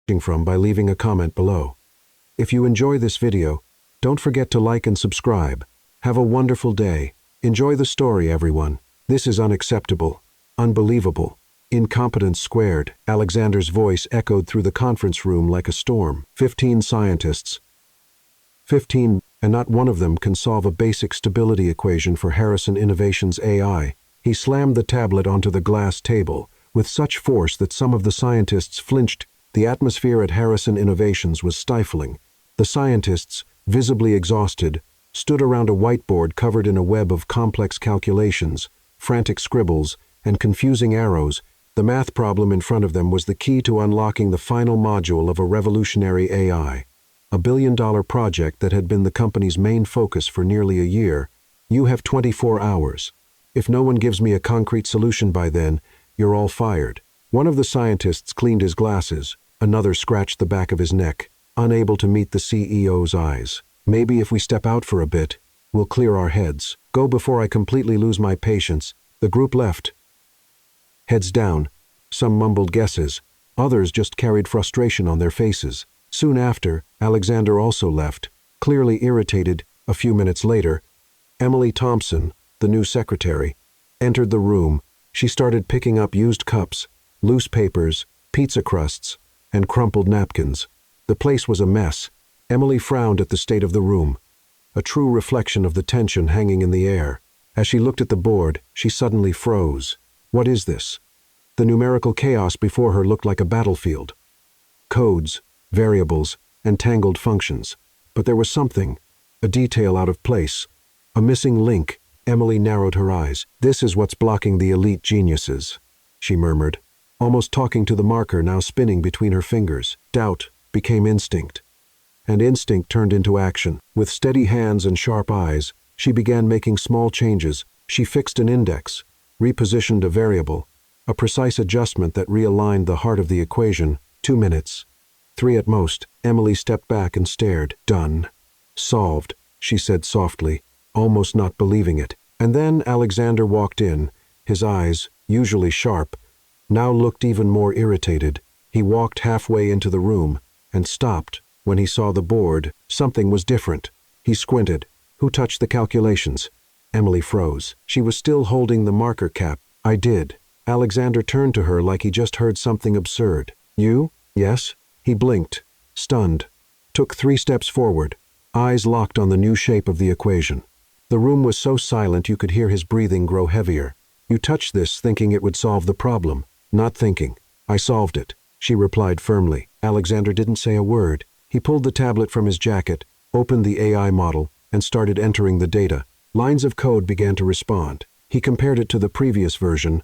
from by leaving a comment below. If you enjoy this video, don't forget to like and subscribe. Have a wonderful day. Enjoy the story, everyone. This is unacceptable. Unbelievable. Incompetence squared. Alexander's voice echoed through the conference room like a storm. 15 scientists. 15, and not one of them can solve a basic stability equation for Harrison Innovations AI. He slammed the tablet onto the glass table with such force that some of the scientists flinched. The atmosphere at Harrison Innovations was stifling. The scientists, visibly exhausted, stood around a whiteboard covered in a web of complex calculations, frantic scribbles, and confusing arrows. The math problem in front of them was the key to unlocking the final module of a revolutionary AI. A billion-dollar project that had been the company's main focus for nearly a year. You have 24 hours. If no one gives me a concrete solution by then, you're all fired. One of the scientists cleaned his glasses. Another scratched the back of his neck, unable to meet the CEO's eyes. Maybe if we step out for a bit, we'll clear our heads. Go before I completely lose my patience. The group left. Heads down. Some mumbled guesses. Others just carried frustration on their faces. Soon after, Alexander also left, clearly irritated. A few minutes later, Emily Thompson, the new secretary, entered the room. She started picking up used cups, loose papers, pizza crusts, and crumpled napkins. The place was a mess. Emily frowned at the state of the room, a true reflection of the tension hanging in the air. As she looked at the board, she suddenly froze. What is this? The numerical chaos before her looked like a battlefield. Codes, variables, and tangled functions. But there was something, a detail out of place, a missing link. Emily narrowed her eyes. This is what's blocking the elite geniuses, she murmured, almost talking to the marker now spinning between her fingers. Doubt became instinct, and instinct turned into action. With steady hands and sharp eyes, she began making small changes. She fixed an index, repositioned a variable, a precise adjustment that realigned the heart of the equation. 2 minutes. 3 at most. Emily stepped back and stared. Done. Solved, she said softly, almost not believing it. And then Alexander walked in. His eyes, usually sharp, now looked even more irritated. He walked halfway into the room and stopped when he saw the board. Something was different. He squinted. Who touched the calculations? Emily froze. She was still holding the marker cap. I did. Alexander turned to her like he just heard something absurd. You? Yes? He blinked, stunned, took 3 steps forward, eyes locked on the new shape of the equation. The room was so silent you could hear his breathing grow heavier. You touched this thinking it would solve the problem. Not thinking. I solved it, she replied firmly. Alexander didn't say a word. He pulled the tablet from his jacket, opened the AI model, and started entering the data. Lines of code began to respond. He compared it to the previous version,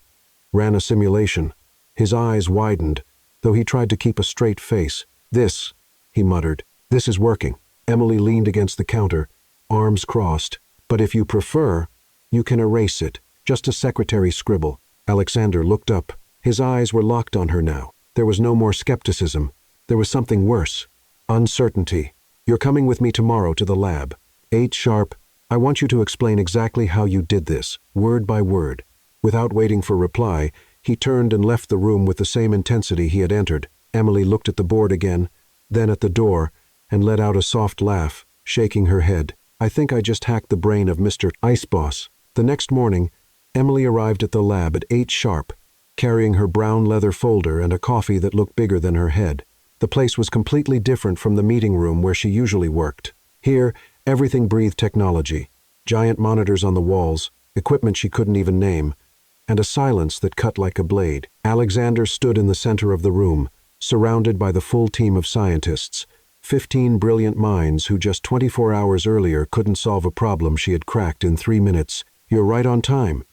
ran a simulation. His eyes widened, though he tried to keep a straight face. This, he muttered, this is working. Emily leaned against the counter, arms crossed. But if you prefer, you can erase it. Just a secretary's scribble. Alexander looked up. His eyes were locked on her now. There was no more skepticism. There was something worse. Uncertainty. You're coming with me tomorrow to the lab. 8 sharp. I want you to explain exactly how you did this, word by word. Without waiting for reply, he turned and left the room with the same intensity he had entered. Emily looked at the board again, then at the door, and let out a soft laugh, shaking her head. I think I just hacked the brain of Mr. Ice Boss. The next morning, Emily arrived at the lab at 8 sharp, carrying her brown leather folder and a coffee that looked bigger than her head. The place was completely different from the meeting room where she usually worked. Here, everything breathed technology. Giant monitors on the walls, equipment she couldn't even name, and a silence that cut like a blade. Alexander stood in the center of the room, surrounded by the full team of scientists, 15 brilliant minds who just 24 hours earlier couldn't solve a problem she had cracked in 3 minutes. You're right on time,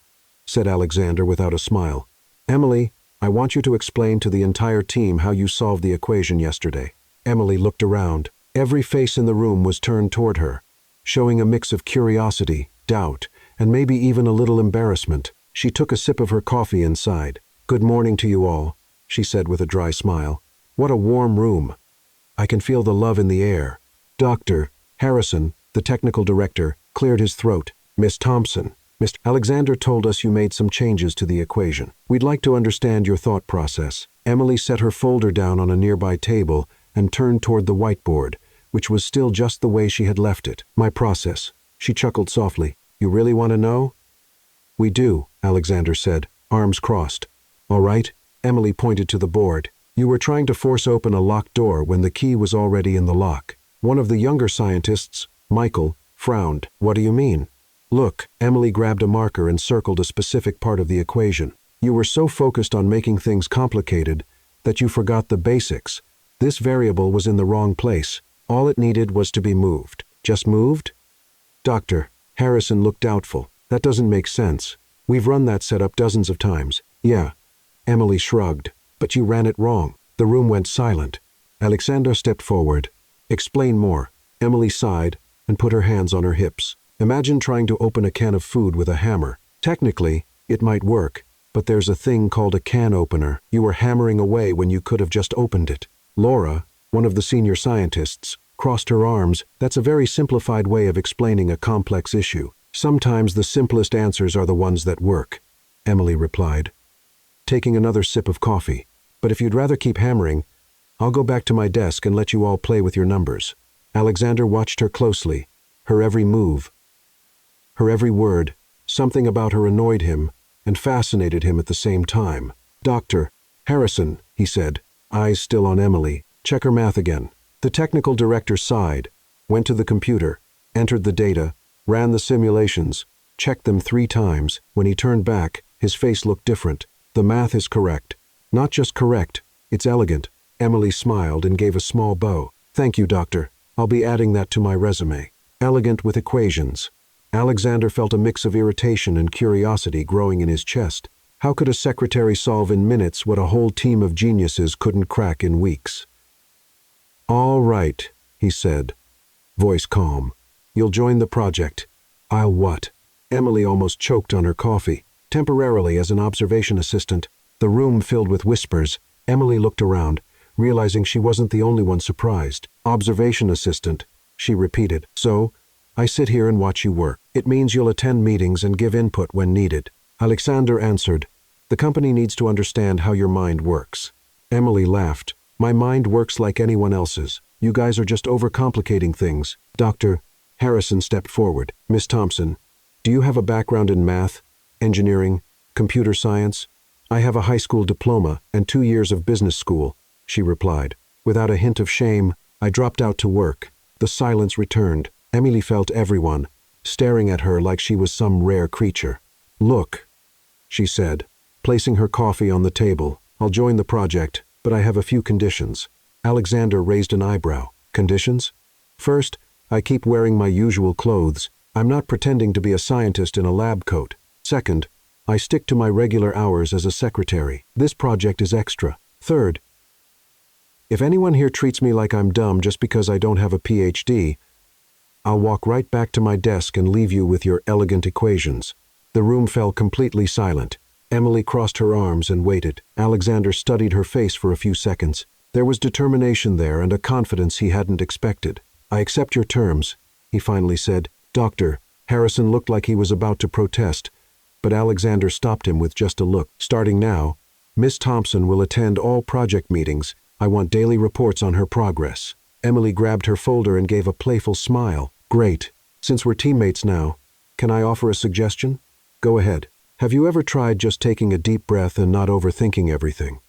said Alexander without a smile. Emily, I want you to explain to the entire team how you solved the equation yesterday. Emily looked around. Every face in the room was turned toward her, showing a mix of curiosity, doubt, and maybe even a little embarrassment. She took a sip of her coffee and sighed. Good morning to you all, she said with a dry smile. What a warm room. I can feel the love in the air. Dr. Harrison, the technical director, cleared his throat. Miss Thompson, Mr. Alexander told us you made some changes to the equation. We'd like to understand your thought process. Emily set her folder down on a nearby table and turned toward the whiteboard, which was still just the way she had left it. My process. She chuckled softly. You really want to know? We do, Alexander said, arms crossed. All right, Emily pointed to the board. You were trying to force open a locked door when the key was already in the lock. One of the younger scientists, Michael, frowned. What do you mean? Look, Emily grabbed a marker and circled a specific part of the equation. You were so focused on making things complicated that you forgot the basics. This variable was in the wrong place. All it needed was to be moved. Just moved? Doctor, Harrison looked doubtful. That doesn't make sense. We've run that setup dozens of times. Yeah. Emily shrugged. But you ran it wrong. The room went silent. Alexander stepped forward. Explain more. Emily sighed and put her hands on her hips. Imagine trying to open a can of food with a hammer. Technically, it might work, but there's a thing called a can opener. You were hammering away when you could have just opened it. Laura, one of the senior scientists, crossed her arms. That's a very simplified way of explaining a complex issue. Sometimes the simplest answers are the ones that work, Emily replied, taking another sip of coffee. But if you'd rather keep hammering, I'll go back to my desk and let you all play with your numbers. Alexander watched her closely, her every move, her every word. Something about her annoyed him and fascinated him at the same time. Dr. Harrison, he said, eyes still on Emily. Check her math again. The technical director sighed, went to the computer, entered the data, ran the simulations, checked them 3 times. When he turned back, his face looked different. The math is correct. Not just correct, it's elegant. Emily smiled and gave a small bow. Thank you, doctor. I'll be adding that to my resume. Elegant with equations. Alexander felt a mix of irritation and curiosity growing in his chest. How could a secretary solve in minutes what a whole team of geniuses couldn't crack in weeks? All right, he said, voice calm. You'll join the project. I'll what? Emily almost choked on her coffee. Temporarily as an observation assistant. The room filled with whispers. Emily looked around, realizing she wasn't the only one surprised. Observation assistant, she repeated. So, I sit here and watch you work. It means you'll attend meetings and give input when needed. Alexander answered, the company needs to understand how your mind works. Emily laughed. My mind works like anyone else's. You guys are just overcomplicating things. Dr. Harrison stepped forward. Miss Thompson, do you have a background in math, engineering, computer science? I have a high school diploma and 2 years of business school, she replied. Without a hint of shame, I dropped out to work. The silence returned. Emily felt everyone, staring at her like she was some rare creature. Look, she said, placing her coffee on the table. I'll join the project, but I have a few conditions. Alexander raised an eyebrow. Conditions? First, I keep wearing my usual clothes. I'm not pretending to be a scientist in a lab coat. Second, I stick to my regular hours as a secretary. This project is extra. Third, if anyone here treats me like I'm dumb just because I don't have a PhD, I'll walk right back to my desk and leave you with your elegant equations. The room fell completely silent. Emily crossed her arms and waited. Alexander studied her face for a few seconds. There was determination there and a confidence he hadn't expected. I accept your terms, he finally said. Doctor, Harrison looked like he was about to protest, but Alexander stopped him with just a look. Starting now, Miss Thompson will attend all project meetings. I want daily reports on her progress. Emily grabbed her folder and gave a playful smile. Great. Since we're teammates now, can I offer a suggestion? Go ahead. Have you ever tried just taking a deep breath and not overthinking everything?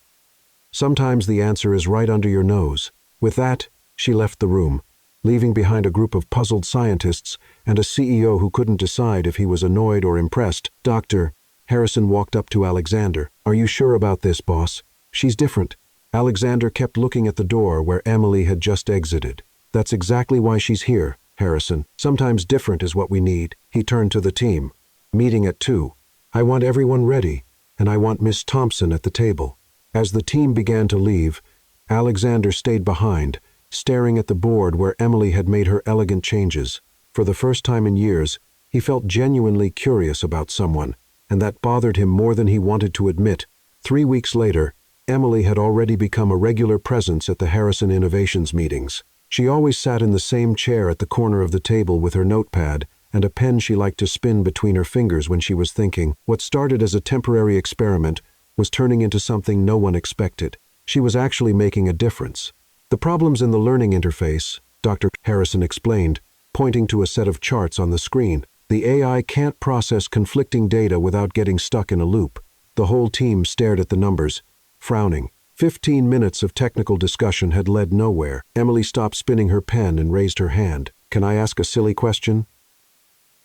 Sometimes the answer is right under your nose. With that, she left the room, leaving behind a group of puzzled scientists and a CEO who couldn't decide if he was annoyed or impressed. Doctor, Harrison walked up to Alexander. Are you sure about this, boss? She's different. Alexander kept looking at the door where Emily had just exited. That's exactly why she's here, Harrison. Sometimes different is what we need. He turned to the team. Meeting at 2. I want everyone ready, and I want Miss Thompson at the table. As the team began to leave, Alexander stayed behind, staring at the board where Emily had made her elegant changes. For the first time in years, he felt genuinely curious about someone, and that bothered him more than he wanted to admit. 3 weeks later, Emily had already become a regular presence at the Harrison Innovations meetings. She always sat in the same chair at the corner of the table with her notepad and a pen she liked to spin between her fingers when she was thinking. What started as a temporary experiment was turning into something no one expected. She was actually making a difference. The problem's in the learning interface, Dr. Harrison explained, pointing to a set of charts on the screen. The AI can't process conflicting data without getting stuck in a loop. The whole team stared at the numbers, frowning. 15 minutes of technical discussion had led nowhere. Emily stopped spinning her pen and raised her hand. "Can I ask a silly question?"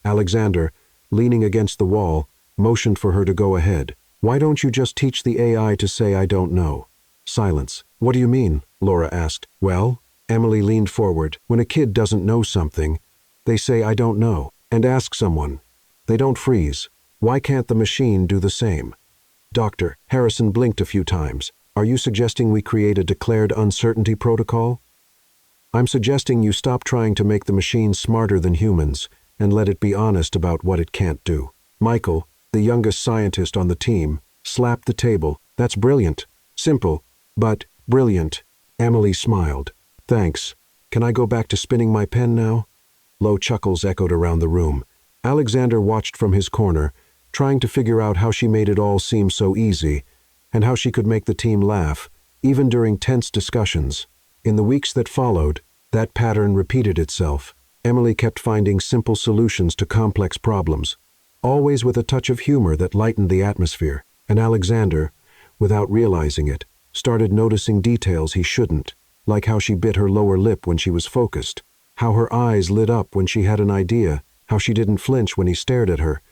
Alexander, leaning against the wall, motioned for her to go ahead. "Why don't you just teach the AI to say I don't know?" Silence. "What do you mean?" Laura asked. "Well," Emily leaned forward, "when a kid doesn't know something, they say I don't know, and ask someone. They don't freeze. Why can't the machine do the same?" Dr. Harrison blinked a few times. "Are you suggesting we create a declared uncertainty protocol?" "I'm suggesting you stop trying to make the machine smarter than humans and let it be honest about what it can't do." Michael, the youngest scientist on the team, slapped the table. "That's brilliant. Simple, but brilliant." Emily smiled. "Thanks. Can I go back to spinning my pen now?" Low chuckles echoed around the room. Alexander watched from his corner, trying to figure out how she made it all seem so easy, and how she could make the team laugh, even during tense discussions. In the weeks that followed, that pattern repeated itself. Emily kept finding simple solutions to complex problems, always with a touch of humor that lightened the atmosphere. And Alexander, without realizing it, started noticing details he shouldn't, like how she bit her lower lip when she was focused, how her eyes lit up when she had an idea, how she didn't flinch when he stared at her,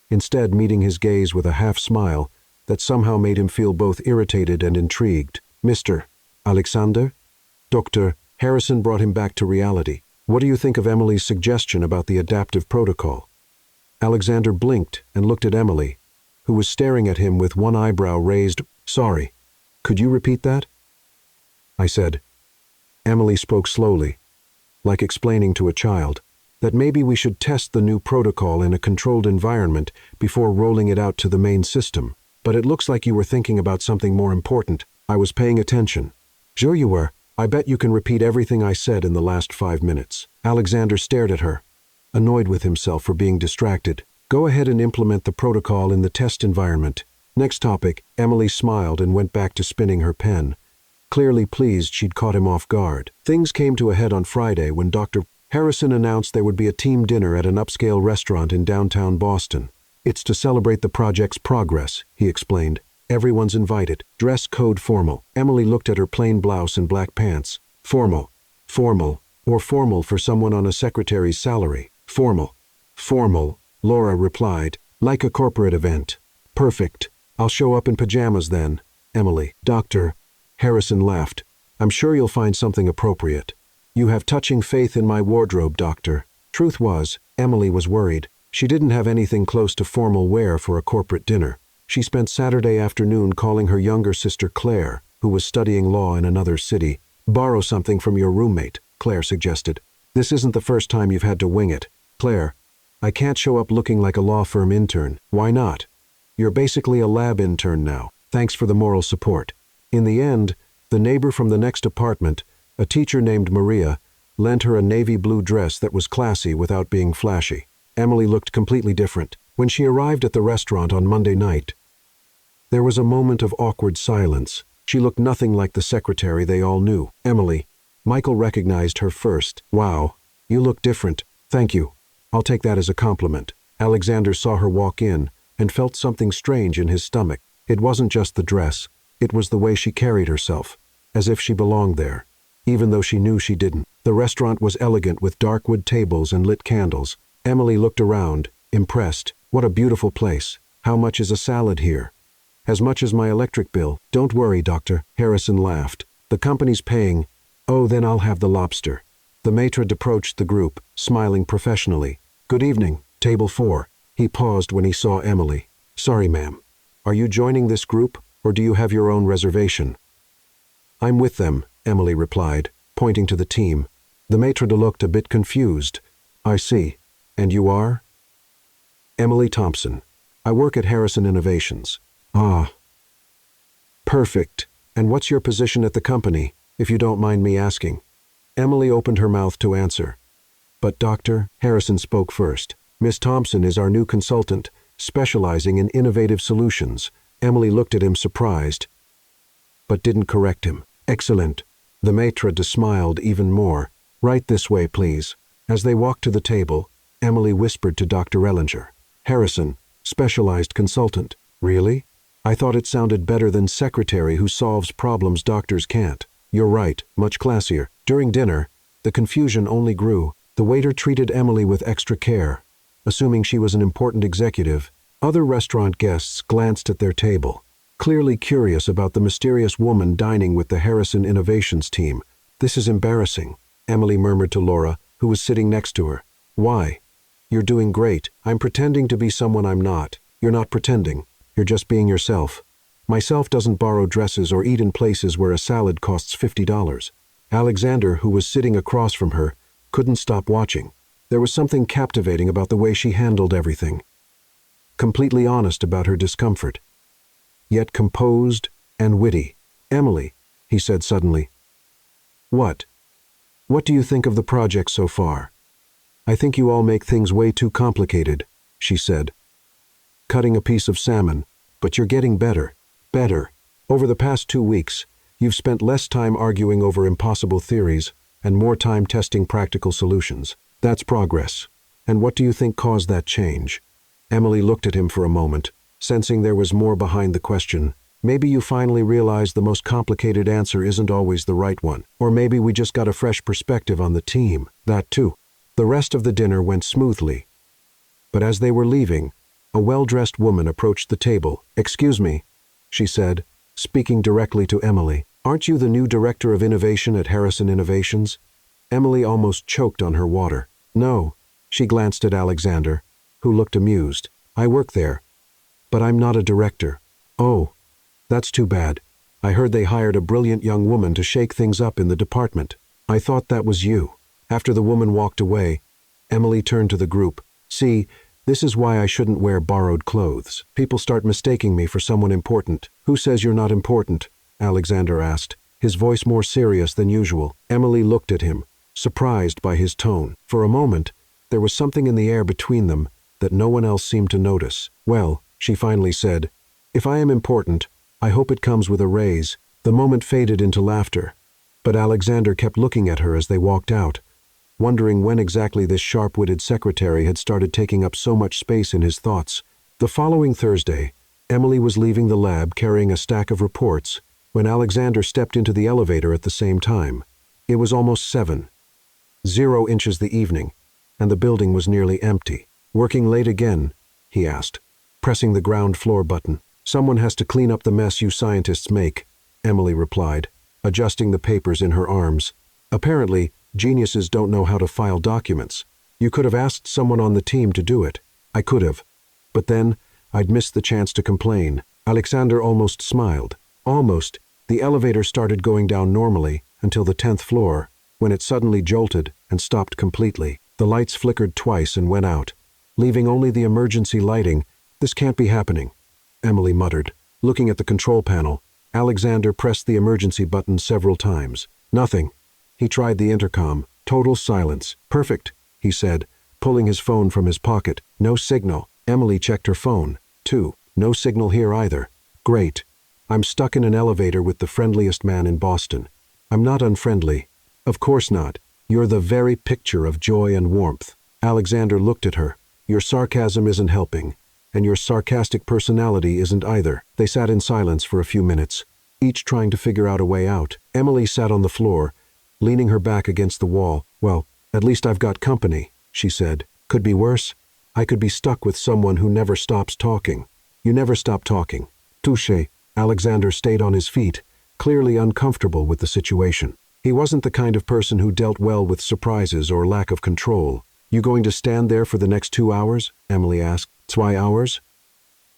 instead meeting his gaze with a half-smile that somehow made him feel both irritated and intrigued. "Mr. Alexander?" Dr. Harrison brought him back to reality. "What do you think of Emily's suggestion about the adaptive protocol?" Alexander blinked and looked at Emily, who was staring at him with one eyebrow raised. "Sorry, could you repeat that?" I said. Emily spoke slowly, like explaining to a child, that maybe we should test the new protocol in a controlled environment before rolling it out to the main system. "But it looks like you were thinking about something more important." I was paying attention. "Sure you were. I bet you can repeat everything I said in the last 5 minutes. Alexander stared at her, annoyed with himself for being distracted. "Go ahead and implement the protocol in the test environment." Next topic. Emily smiled and went back to spinning her pen, clearly pleased she'd caught him off guard. Things came to a head on Friday when Dr. Harrison announced there would be a team dinner at an upscale restaurant in downtown Boston. "It's to celebrate the project's progress," he explained. "Everyone's invited. Dress code formal." Emily looked at her plain blouse and black pants. "Formal. Formal. Or formal for someone on a secretary's salary." "Formal. Formal," Laura replied. "Like a corporate event." "Perfect. I'll show up in pajamas then." Emily. Dr. Harrison laughed. "I'm sure you'll find something appropriate." "You have touching faith in my wardrobe, Doctor." Truth was, Emily was worried. She didn't have anything close to formal wear for a corporate dinner. She spent Saturday afternoon calling her younger sister Claire, who was studying law in another city. "Borrow something from your roommate," Claire suggested. "This isn't the first time you've had to wing it." "Claire, I can't show up looking like a law firm intern." "Why not? You're basically a lab intern now. Thanks for the moral support." In the end, the neighbor from the next apartment, a teacher named Maria, lent her a navy blue dress that was classy without being flashy. Emily looked completely different. When she arrived at the restaurant on Monday night, there was a moment of awkward silence. She looked nothing like the secretary they all knew. "Emily." Michael recognized her first. "Wow, you look different." "Thank you. I'll take that as a compliment." Alexander saw her walk in and felt something strange in his stomach. It wasn't just the dress. It was the way she carried herself, as if she belonged there, even though she knew she didn't. The restaurant was elegant with dark wood tables and lit candles. Emily looked around, impressed. "What a beautiful place. How much is a salad here?" "As much as my electric bill." "Don't worry, Doctor." Harrison laughed. "The company's paying." "Oh, then I'll have the lobster." The maitre approached the group, smiling professionally. "Good evening, table 4. He paused when he saw Emily. "Sorry, ma'am. Are you joining this group, or do you have your own reservation?" "I'm with them," Emily replied, pointing to the team. The maitre d' looked a bit confused. "I see. And you are?" "Emily Thompson. I work at Harrison Innovations." "Ah. Perfect. And what's your position at the company, if you don't mind me asking?" Emily opened her mouth to answer. "But Dr." Harrison spoke first. "Miss Thompson is our new consultant, specializing in innovative solutions." Emily looked at him surprised. but didn't correct him. Excellent. The maitre d' smiled even more. Right this way, please. As they walked to the table, Emily whispered to Dr. Ellinger. Harrison, specialized consultant. Really? I thought it sounded better than secretary who solves problems doctors can't. You're right, much classier. During dinner, the confusion only grew. The waiter treated Emily with extra care. Assuming she was an important executive, other restaurant guests glanced at their table, clearly curious about the mysterious woman dining with the Harrison Innovations team. This is embarrassing, Emily murmured to Laura, who was sitting next to her. Why? You're doing great. I'm pretending to be someone I'm not. You're not pretending. You're just being yourself. Myself doesn't borrow dresses or eat in places where a salad costs $50. Alexander, who was sitting across from her, couldn't stop watching. There was something captivating about the way she handled everything. Completely honest about her discomfort, yet composed and witty. Emily, he said suddenly. What? What do you think of the project so far? I think you all make things way too complicated, she said. Cutting a piece of salmon, but you're getting better. Better. Over the past 2 weeks, you've spent less time arguing over impossible theories and more time testing practical solutions. That's progress. And what do you think caused that change? Emily looked at him for a moment, sensing there was more behind the question. Maybe you finally realized the most complicated answer isn't always the right one. Or maybe we just got a fresh perspective on the team. That too. The rest of the dinner went smoothly. But as they were leaving, a well-dressed woman approached the table. Excuse me, she said, speaking directly to Emily. Aren't you the new director of innovation at Harrison Innovations? Emily almost choked on her water. No, she glanced at Alexander, who looked amused. I work there, but I'm not a director. Oh, that's too bad. I heard they hired a brilliant young woman to shake things up in the department. I thought that was you. After the woman walked away, Emily turned to the group. See, this is why I shouldn't wear borrowed clothes. People start mistaking me for someone important. Who says you're not important? Alexander asked, his voice more serious than usual. Emily looked at him, surprised by his tone. For a moment, there was something in the air between them that no one else seemed to notice. Well, she finally said, if I am important, I hope it comes with a raise. The moment faded into laughter, but Alexander kept looking at her as they walked out, wondering when exactly this sharp-witted secretary had started taking up so much space in his thoughts. The following Thursday, Emily was leaving the lab carrying a stack of reports when Alexander stepped into the elevator at the same time. It was almost 7:00 inches the evening, and the building was nearly empty. Working late again? He asked, pressing the ground floor button. Someone has to clean up the mess you scientists make, Emily replied, adjusting the papers in her arms. Apparently, geniuses don't know how to file documents. You could have asked someone on the team to do it. I could have. But then, I'd missed the chance to complain. Alexander almost smiled. Almost. The elevator started going down normally until the 10th floor, when it suddenly jolted and stopped completely. The lights flickered twice and went out, leaving only the emergency lighting. This can't be happening, Emily muttered. Looking at the control panel, Alexander pressed the emergency button several times. Nothing. He tried the intercom. Total silence. Perfect, he said, pulling his phone from his pocket. No signal. Emily checked her phone, too. No signal here either. Great. I'm stuck in an elevator with the friendliest man in Boston. I'm not unfriendly. Of course not. You're the very picture of joy and warmth. Alexander looked at her. Your sarcasm isn't helping, and your sarcastic personality isn't either. They sat in silence for a few minutes, each trying to figure out a way out. Emily sat on the floor, leaning her back against the wall. Well, at least I've got company, she said. Could be worse. I could be stuck with someone who never stops talking. You never stop talking. Touché. Alexander stayed on his feet, clearly uncomfortable with the situation. He wasn't the kind of person who dealt well with surprises or lack of control. You going to stand there for the next 2 hours? Emily asked. 2 hours?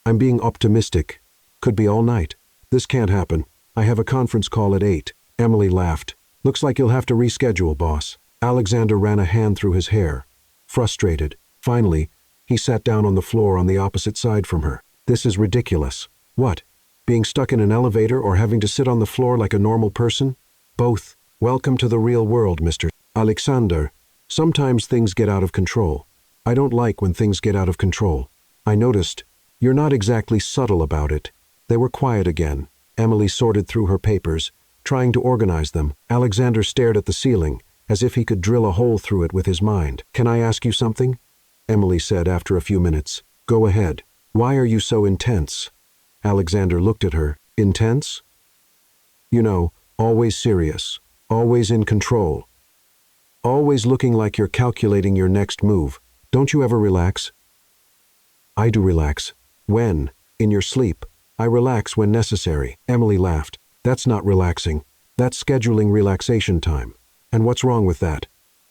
I'm being optimistic. Could be all night. This can't happen. I have a conference call at 8. Emily laughed. Looks like you'll have to reschedule, boss. Alexander ran a hand through his hair. Frustrated. Finally, he sat down on the floor on the opposite side from her. This is ridiculous. What? Being stuck in an elevator or having to sit on the floor like a normal person? Both. Welcome to the real world, Mr. Alexander. Sometimes things get out of control. I don't like when things get out of control. I noticed. You're not exactly subtle about it. They were quiet again. Emily sorted through her papers, trying to organize them. Alexander stared at the ceiling, as if he could drill a hole through it with his mind. "Can I ask you something?" Emily said after a few minutes. "Go ahead. Why are you so intense?" Alexander looked at her. "Intense?" "You know, always serious, always in control, always looking like you're calculating your next move. Don't you ever relax?" "I do relax. When? In your sleep. I relax when necessary." Emily laughed. "That's not relaxing. That's scheduling relaxation time. And what's wrong with that?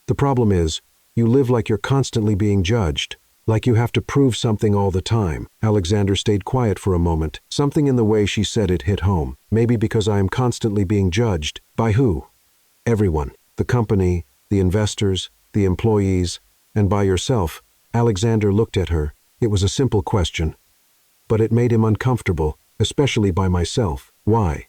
The problem is, you live like you're constantly being judged, like you have to prove something all the time." Alexander stayed quiet for a moment. Something in the way she said it hit home. "Maybe because I am constantly being judged. By who?" "Everyone. The company, the investors, the employees, and by yourself." Alexander looked at her. It was a simple question, but it made him uncomfortable, especially by myself. "Why?"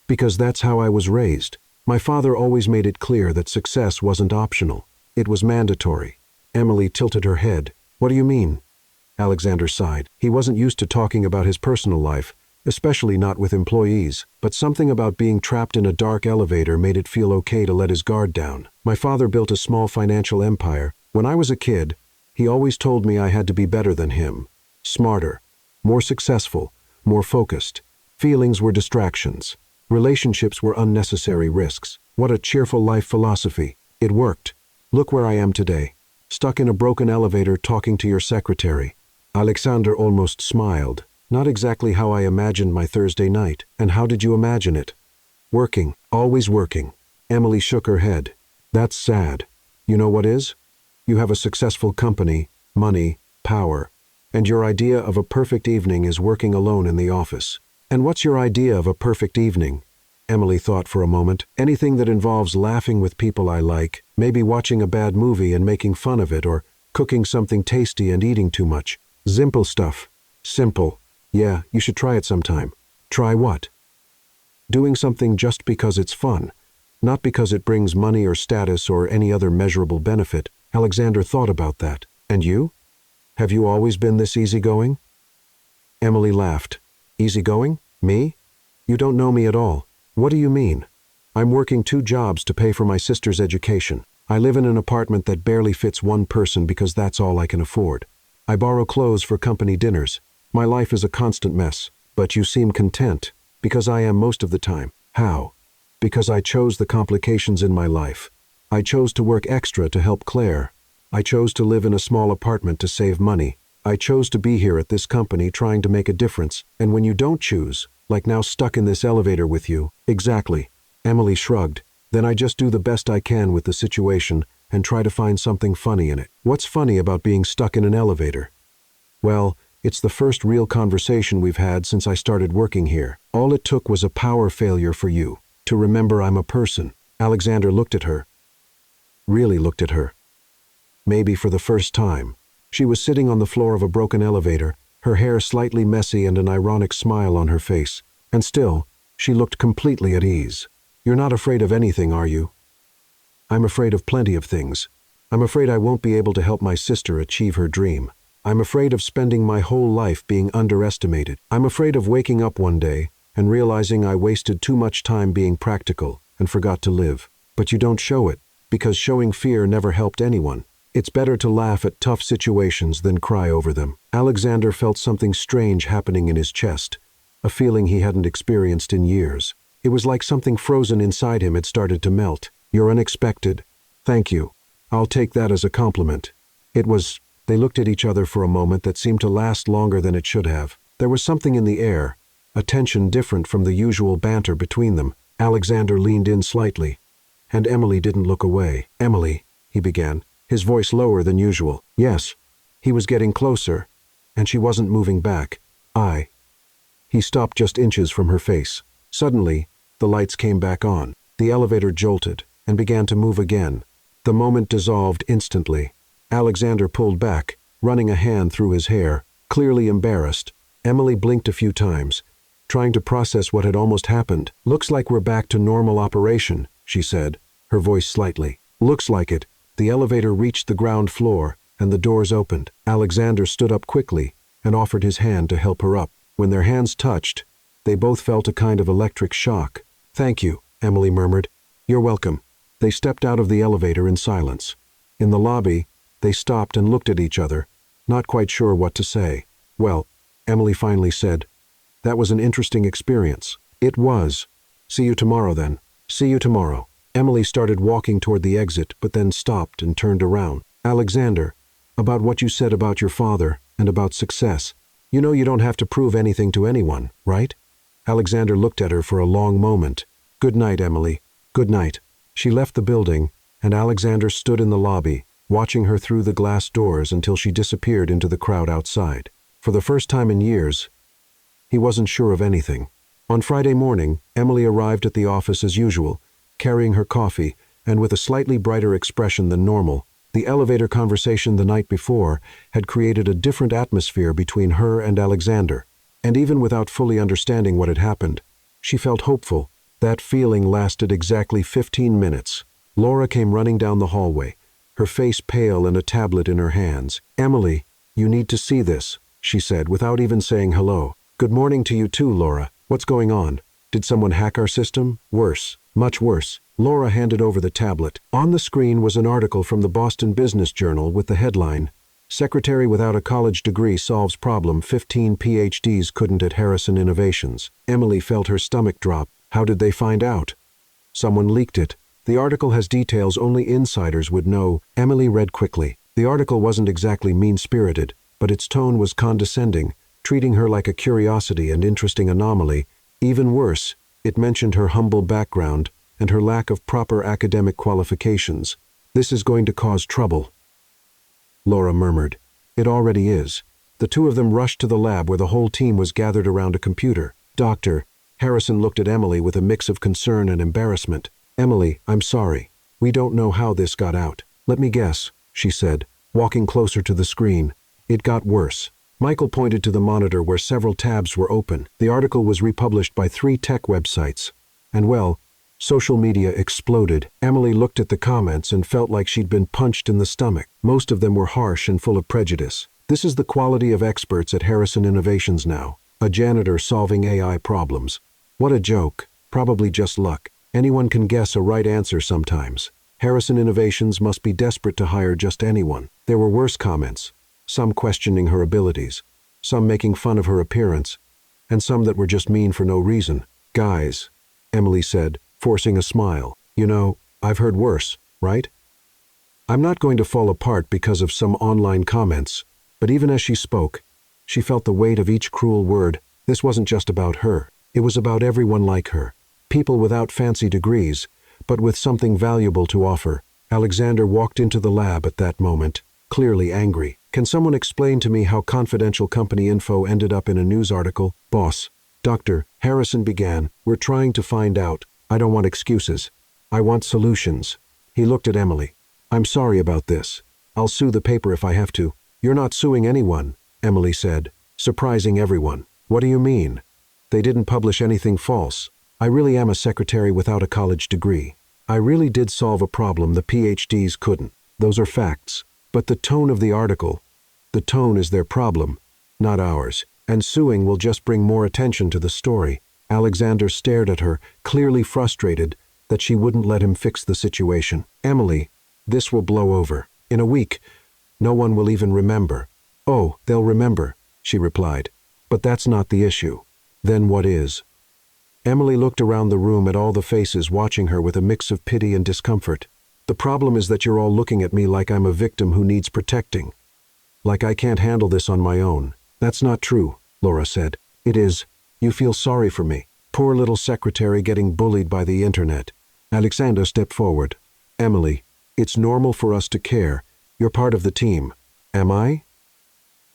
"Because that's how I was raised. My father always made it clear that success wasn't optional. It was mandatory." Emily tilted her head. "What do you mean?" Alexander sighed. He wasn't used to talking about his personal life, especially not with employees, but something about being trapped in a dark elevator made it feel okay to let his guard down. "My father built a small financial empire. When I was a kid, he always told me I had to be better than him, smarter, more successful, more focused. Feelings were distractions. Relationships were unnecessary risks. What a cheerful life philosophy. It worked. Look where I am today, stuck in a broken elevator talking to your secretary." Alexander almost smiled. "Not exactly how I imagined my Thursday night." "And how did you imagine it?" "Working, always working." Emily shook her head. "That's sad. You know what is? You have a successful company, money, power, and your idea of a perfect evening is working alone in the office." "And what's your idea of a perfect evening?" Emily thought for a moment. "Anything that involves laughing with people I like, maybe watching a bad movie and making fun of it, or cooking something tasty and eating too much. Simple stuff." "Simple. Yeah, you should try it sometime." "Try what?" "Doing something just because it's fun, not because it brings money or status or any other measurable benefit." Alexander thought about that. "And you? Have you always been this easygoing?" Emily laughed. "Easygoing? Me? You don't know me at all. What do you mean? I'm working 2 jobs to pay for my sister's education. I live in an apartment that barely fits 1 person because that's all I can afford. I borrow clothes for company dinners. My life is a constant mess. But you seem content, because I am most of the time." "How?" "Because I chose the complications in my life. I chose to work extra to help Claire. I chose to live in a small apartment to save money. I chose to be here at this company trying to make a difference. And when you don't choose, like now stuck in this elevator with you." "Exactly." Emily shrugged. "Then I just do the best I can with the situation and try to find something funny in it." "What's funny about being stuck in an elevator?" "Well, it's the first real conversation we've had since I started working here. All it took was a power failure for you to remember I'm a person." Alexander looked at her. Really looked at her. Maybe for the first time. She was sitting on the floor of a broken elevator, her hair slightly messy and an ironic smile on her face. And still, she looked completely at ease. "You're not afraid of anything, are you?" "I'm afraid of plenty of things. I'm afraid I won't be able to help my sister achieve her dream. I'm afraid of spending my whole life being underestimated. I'm afraid of waking up one day and realizing I wasted too much time being practical and forgot to live." "But you don't show it, because showing fear never helped anyone. It's better to laugh at tough situations than cry over them." Alexander felt something strange happening in his chest, a feeling he hadn't experienced in years. It was like something frozen inside him had started to melt. "You're unexpected. Thank you. I'll take that as a compliment." It was. They looked at each other for a moment that seemed to last longer than it should have. There was something in the air, a tension different from the usual banter between them. Alexander leaned in slightly, and Emily didn't look away. "Emily," he began, his voice lower than usual. "Yes." He was getting closer, and she wasn't moving back. He stopped just inches from her face. Suddenly, the lights came back on. The elevator jolted and began to move again. The moment dissolved instantly. Alexander pulled back, running a hand through his hair, clearly embarrassed. Emily blinked a few times, trying to process what had almost happened. "Looks like we're back to normal operation," she said, her voice slightly. "Looks like it." The elevator reached the ground floor, and the doors opened. Alexander stood up quickly and offered his hand to help her up. When their hands touched, They both felt a kind of electric shock. "Thank you," Emily murmured. "You're welcome." They stepped out of the elevator in silence. In the lobby, they stopped and looked at each other, not quite sure what to say. "Well," Emily finally said, "that was an interesting experience." "It was. See you tomorrow then." "See you tomorrow." Emily started walking toward the exit, but then stopped and turned around. "Alexander, about what you said about your father and about success. You know you don't have to prove anything to anyone, right?" Alexander looked at her for a long moment. "Good night, Emily. Good night." She left the building, and Alexander stood in the lobby, watching her through the glass doors until she disappeared into the crowd outside. For the first time in years, he wasn't sure of anything. On Friday morning, Emily arrived at the office as usual, carrying her coffee, and with a slightly brighter expression than normal. The elevator conversation the night before had created a different atmosphere between her and Alexander, and even without fully understanding what had happened, she felt hopeful. That feeling lasted exactly 15 minutes. Laura came running down the hallway, her face pale and a tablet in her hands. "Emily, you need to see this," she said without even saying hello. "Good morning to you too, Laura. What's going on? Did someone hack our system? Worse. Much worse." Laura handed over the tablet. On the screen was an article from the Boston Business Journal with the headline, "Secretary without a college degree solves problem 15 PhDs couldn't at Harrison Innovations." Emily felt her stomach drop. How did they find out? Someone leaked it. The article has details only insiders would know. Emily read quickly. The article wasn't exactly mean-spirited, but its tone was condescending, treating her like a curiosity and interesting anomaly. Even worse, it mentioned her humble background and her lack of proper academic qualifications. "This is going to cause trouble," Laura murmured. "It already is." The two of them rushed to the lab where the whole team was gathered around a computer. "Doctor," Harrison looked at Emily with a mix of concern and embarrassment. "Emily, I'm sorry. We don't know how this got out." "Let me guess," she said, walking closer to the screen. "It got worse." Michael pointed to the monitor where several tabs were open. The article was republished by 3 tech websites. And well, social media exploded. Emily looked at the comments and felt like she'd been punched in the stomach. Most of them were harsh and full of prejudice. "This is the quality of experts at Harrison Innovations now. A janitor solving AI problems. What a joke. Probably just luck. Anyone can guess a right answer sometimes. Harrison Innovations must be desperate to hire just anyone." There were worse comments, some questioning her abilities, some making fun of her appearance, and some that were just mean for no reason. "Guys," Emily said, forcing a smile, "you know, I've heard worse, right? I'm not going to fall apart because of some online comments." But even as she spoke, she felt the weight of each cruel word. This wasn't just about her. It was about everyone like her. People without fancy degrees, but with something valuable to offer. Alexander walked into the lab at that moment, clearly angry. "Can someone explain to me how confidential company info ended up in a news article?" "Boss," Dr. Harrison began, "we're trying to find out. I don't want excuses. I want solutions." He looked at Emily. "I'm sorry about this. I'll sue the paper if I have to." "You're not suing anyone," Emily said, surprising everyone. "What do you mean? They didn't publish anything false. I really am a secretary without a college degree. I really did solve a problem the PhDs couldn't. Those are facts. But the tone of the article, the tone is their problem, not ours. And suing will just bring more attention to the story." Alexander stared at her, clearly frustrated that she wouldn't let him fix the situation. "Emily, this will blow over. In a week, no one will even remember." "Oh, they'll remember," she replied. "But that's not the issue." "Then what is?" Emily looked around the room at all the faces watching her with a mix of pity and discomfort. "The problem is that you're all looking at me like I'm a victim who needs protecting. Like I can't handle this on my own." "That's not true," Laura said. "It is. You feel sorry for me. Poor little secretary getting bullied by the internet." Alexander stepped forward. "Emily, it's normal for us to care. You're part of the team." "Am I?"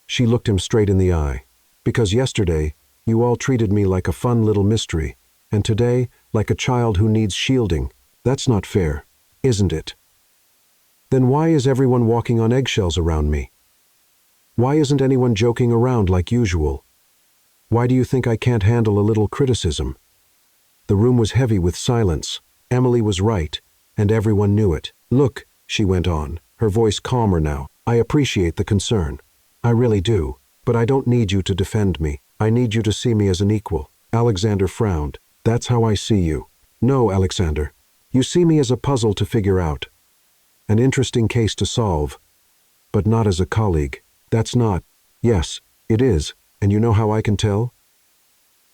She looked him straight in the eye. "Because yesterday, you all treated me like a fun little mystery, and today, like a child who needs shielding. That's not fair, isn't it? Then why is everyone walking on eggshells around me? Why isn't anyone joking around like usual? Why do you think I can't handle a little criticism?" The room was heavy with silence. Emily was right, and everyone knew it. "Look," she went on, her voice calmer now, "I appreciate the concern. I really do. But I don't need you to defend me. I need you to see me as an equal. Alexander frowned. That's how I see you. No, Alexander. You see me as a puzzle to figure out. An interesting case to solve. But not as a colleague. That's not. Yes, it is. And you know how I can tell?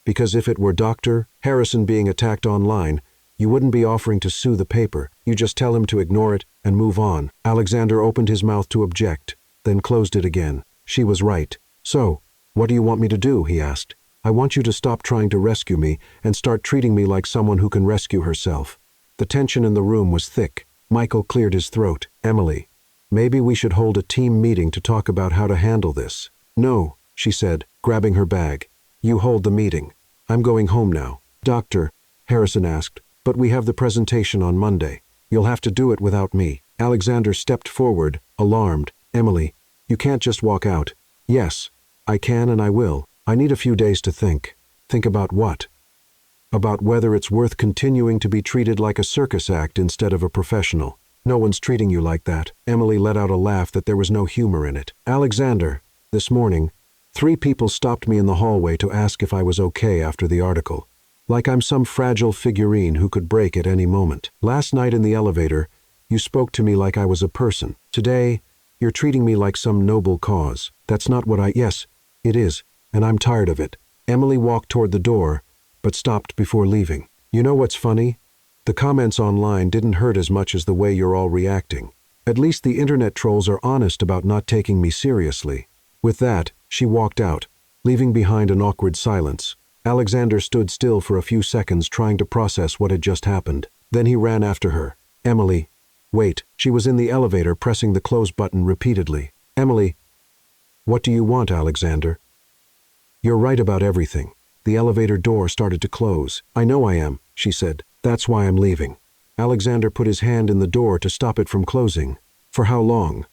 Because if it were Dr. Harrison being attacked online, you wouldn't be offering to sue the paper. You just tell him to ignore it and move on. Alexander opened his mouth to object, then closed it again. She was right. So, what do you want me to do? He asked. I want you to stop trying to rescue me and start treating me like someone who can rescue herself. The tension in the room was thick. Michael cleared his throat. Emily, maybe we should hold a team meeting to talk about how to handle this. No, she said, grabbing her bag. You hold the meeting. I'm going home now. Doctor, Harrison asked, but we have the presentation on Monday. You'll have to do it without me. Alexander stepped forward, alarmed. Emily, you can't just walk out. Yes, I can and I will. I need a few days to think. Think about what? About whether it's worth continuing to be treated like a circus act instead of a professional. No one's treating you like that. Emily let out a laugh that there was no humor in it. Alexander, this morning, 3 people stopped me in the hallway to ask if I was okay after the article. Like I'm some fragile figurine who could break at any moment. Last night in the elevator, you spoke to me like I was a person. Today, you're treating me like some noble cause. That's not what Yes, it is, and I'm tired of it. Emily walked toward the door, but stopped before leaving. You know what's funny? The comments online didn't hurt as much as the way you're all reacting. At least the internet trolls are honest about not taking me seriously. With that, she walked out, leaving behind an awkward silence. Alexander stood still for a few seconds trying to process what had just happened. Then he ran after her. Emily, wait. She was in the elevator pressing the close button repeatedly. Emily, what do you want, Alexander? You're right about everything. The elevator door started to close. I know I am, she said. That's why I'm leaving. Alexander put his hand in the door to stop it from closing. For how long?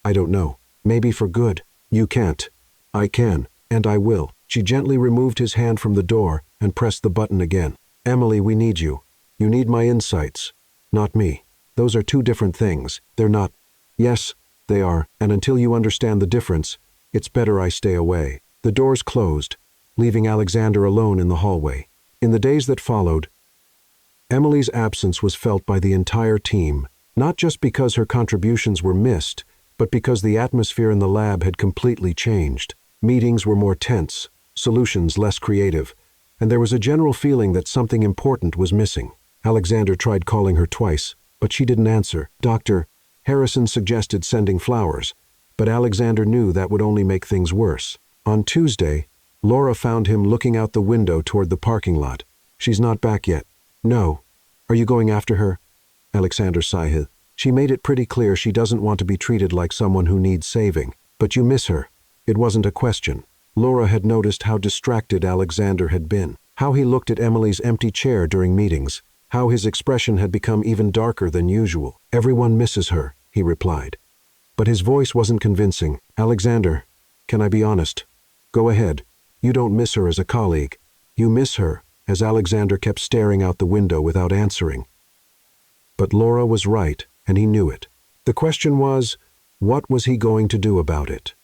I don't know. Maybe for good. You can't. I can, and I will. She gently removed his hand from the door and pressed the button again. Emily, we need you. You need my insights, not me. Those are 2 different things. They're not. Yes, they are, and until you understand the difference, it's better I stay away. The doors closed, leaving Alexander alone in the hallway. In the days that followed, Emily's absence was felt by the entire team, not just because her contributions were missed, but because the atmosphere in the lab had completely changed. Meetings were more tense, solutions less creative, and there was a general feeling that something important was missing. Alexander tried calling her twice, but she didn't answer. Dr. Harrison suggested sending flowers, but Alexander knew that would only make things worse. On Tuesday, Laura found him looking out the window toward the parking lot. She's not back yet. No. Are you going after her? Alexander sighed. She made it pretty clear she doesn't want to be treated like someone who needs saving. But you miss her. It wasn't a question. Laura had noticed how distracted Alexander had been, how he looked at Emily's empty chair during meetings, how his expression had become even darker than usual. Everyone misses her, he replied. But his voice wasn't convincing. Alexander, can I be honest? Go ahead. You don't miss her as a colleague. You miss her, as Alexander kept staring out the window without answering. But Laura was right, and he knew it. The question was, what was he going to do about it?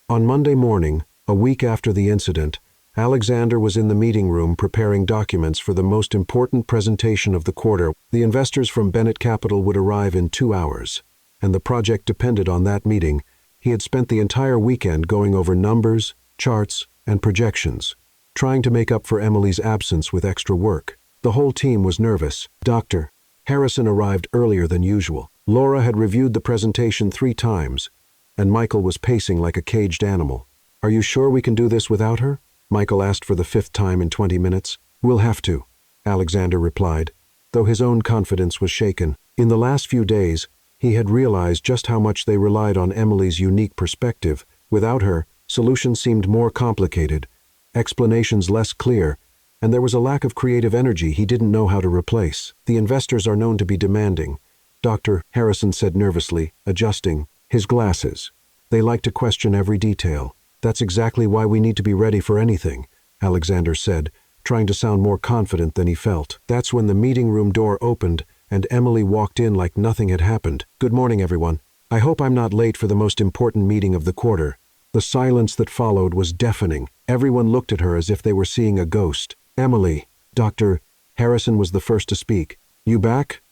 On Monday morning, a week after the incident, Alexander was in the meeting room preparing documents for the most important presentation of the quarter. The investors from Bennett Capital would arrive in 2 hours, and the project depended on that meeting. He had spent the entire weekend going over numbers, charts, and projections, trying to make up for Emily's absence with extra work. The whole team was nervous. Dr. Harrison arrived earlier than usual. Laura had reviewed the presentation 3 times, and Michael was pacing like a caged animal. Are you sure we can do this without her? Michael asked for the 5th time in 20 minutes. We'll have to, Alexander replied, though his own confidence was shaken. In the last few days, he had realized just how much they relied on Emily's unique perspective. Without her, solutions seemed more complicated, explanations less clear, and there was a lack of creative energy he didn't know how to replace. The investors are known to be demanding, Dr. Harrison said nervously, adjusting his glasses. They like to question every detail. That's exactly why we need to be ready for anything, Alexander said, trying to sound more confident than he felt. That's when the meeting room door opened and Emily walked in like nothing had happened. Good morning, everyone. I hope I'm not late for the most important meeting of the quarter. The silence that followed was deafening. Everyone looked at her as if they were seeing a ghost. "Emily," Dr. Harrison was the first to speak. "You back?"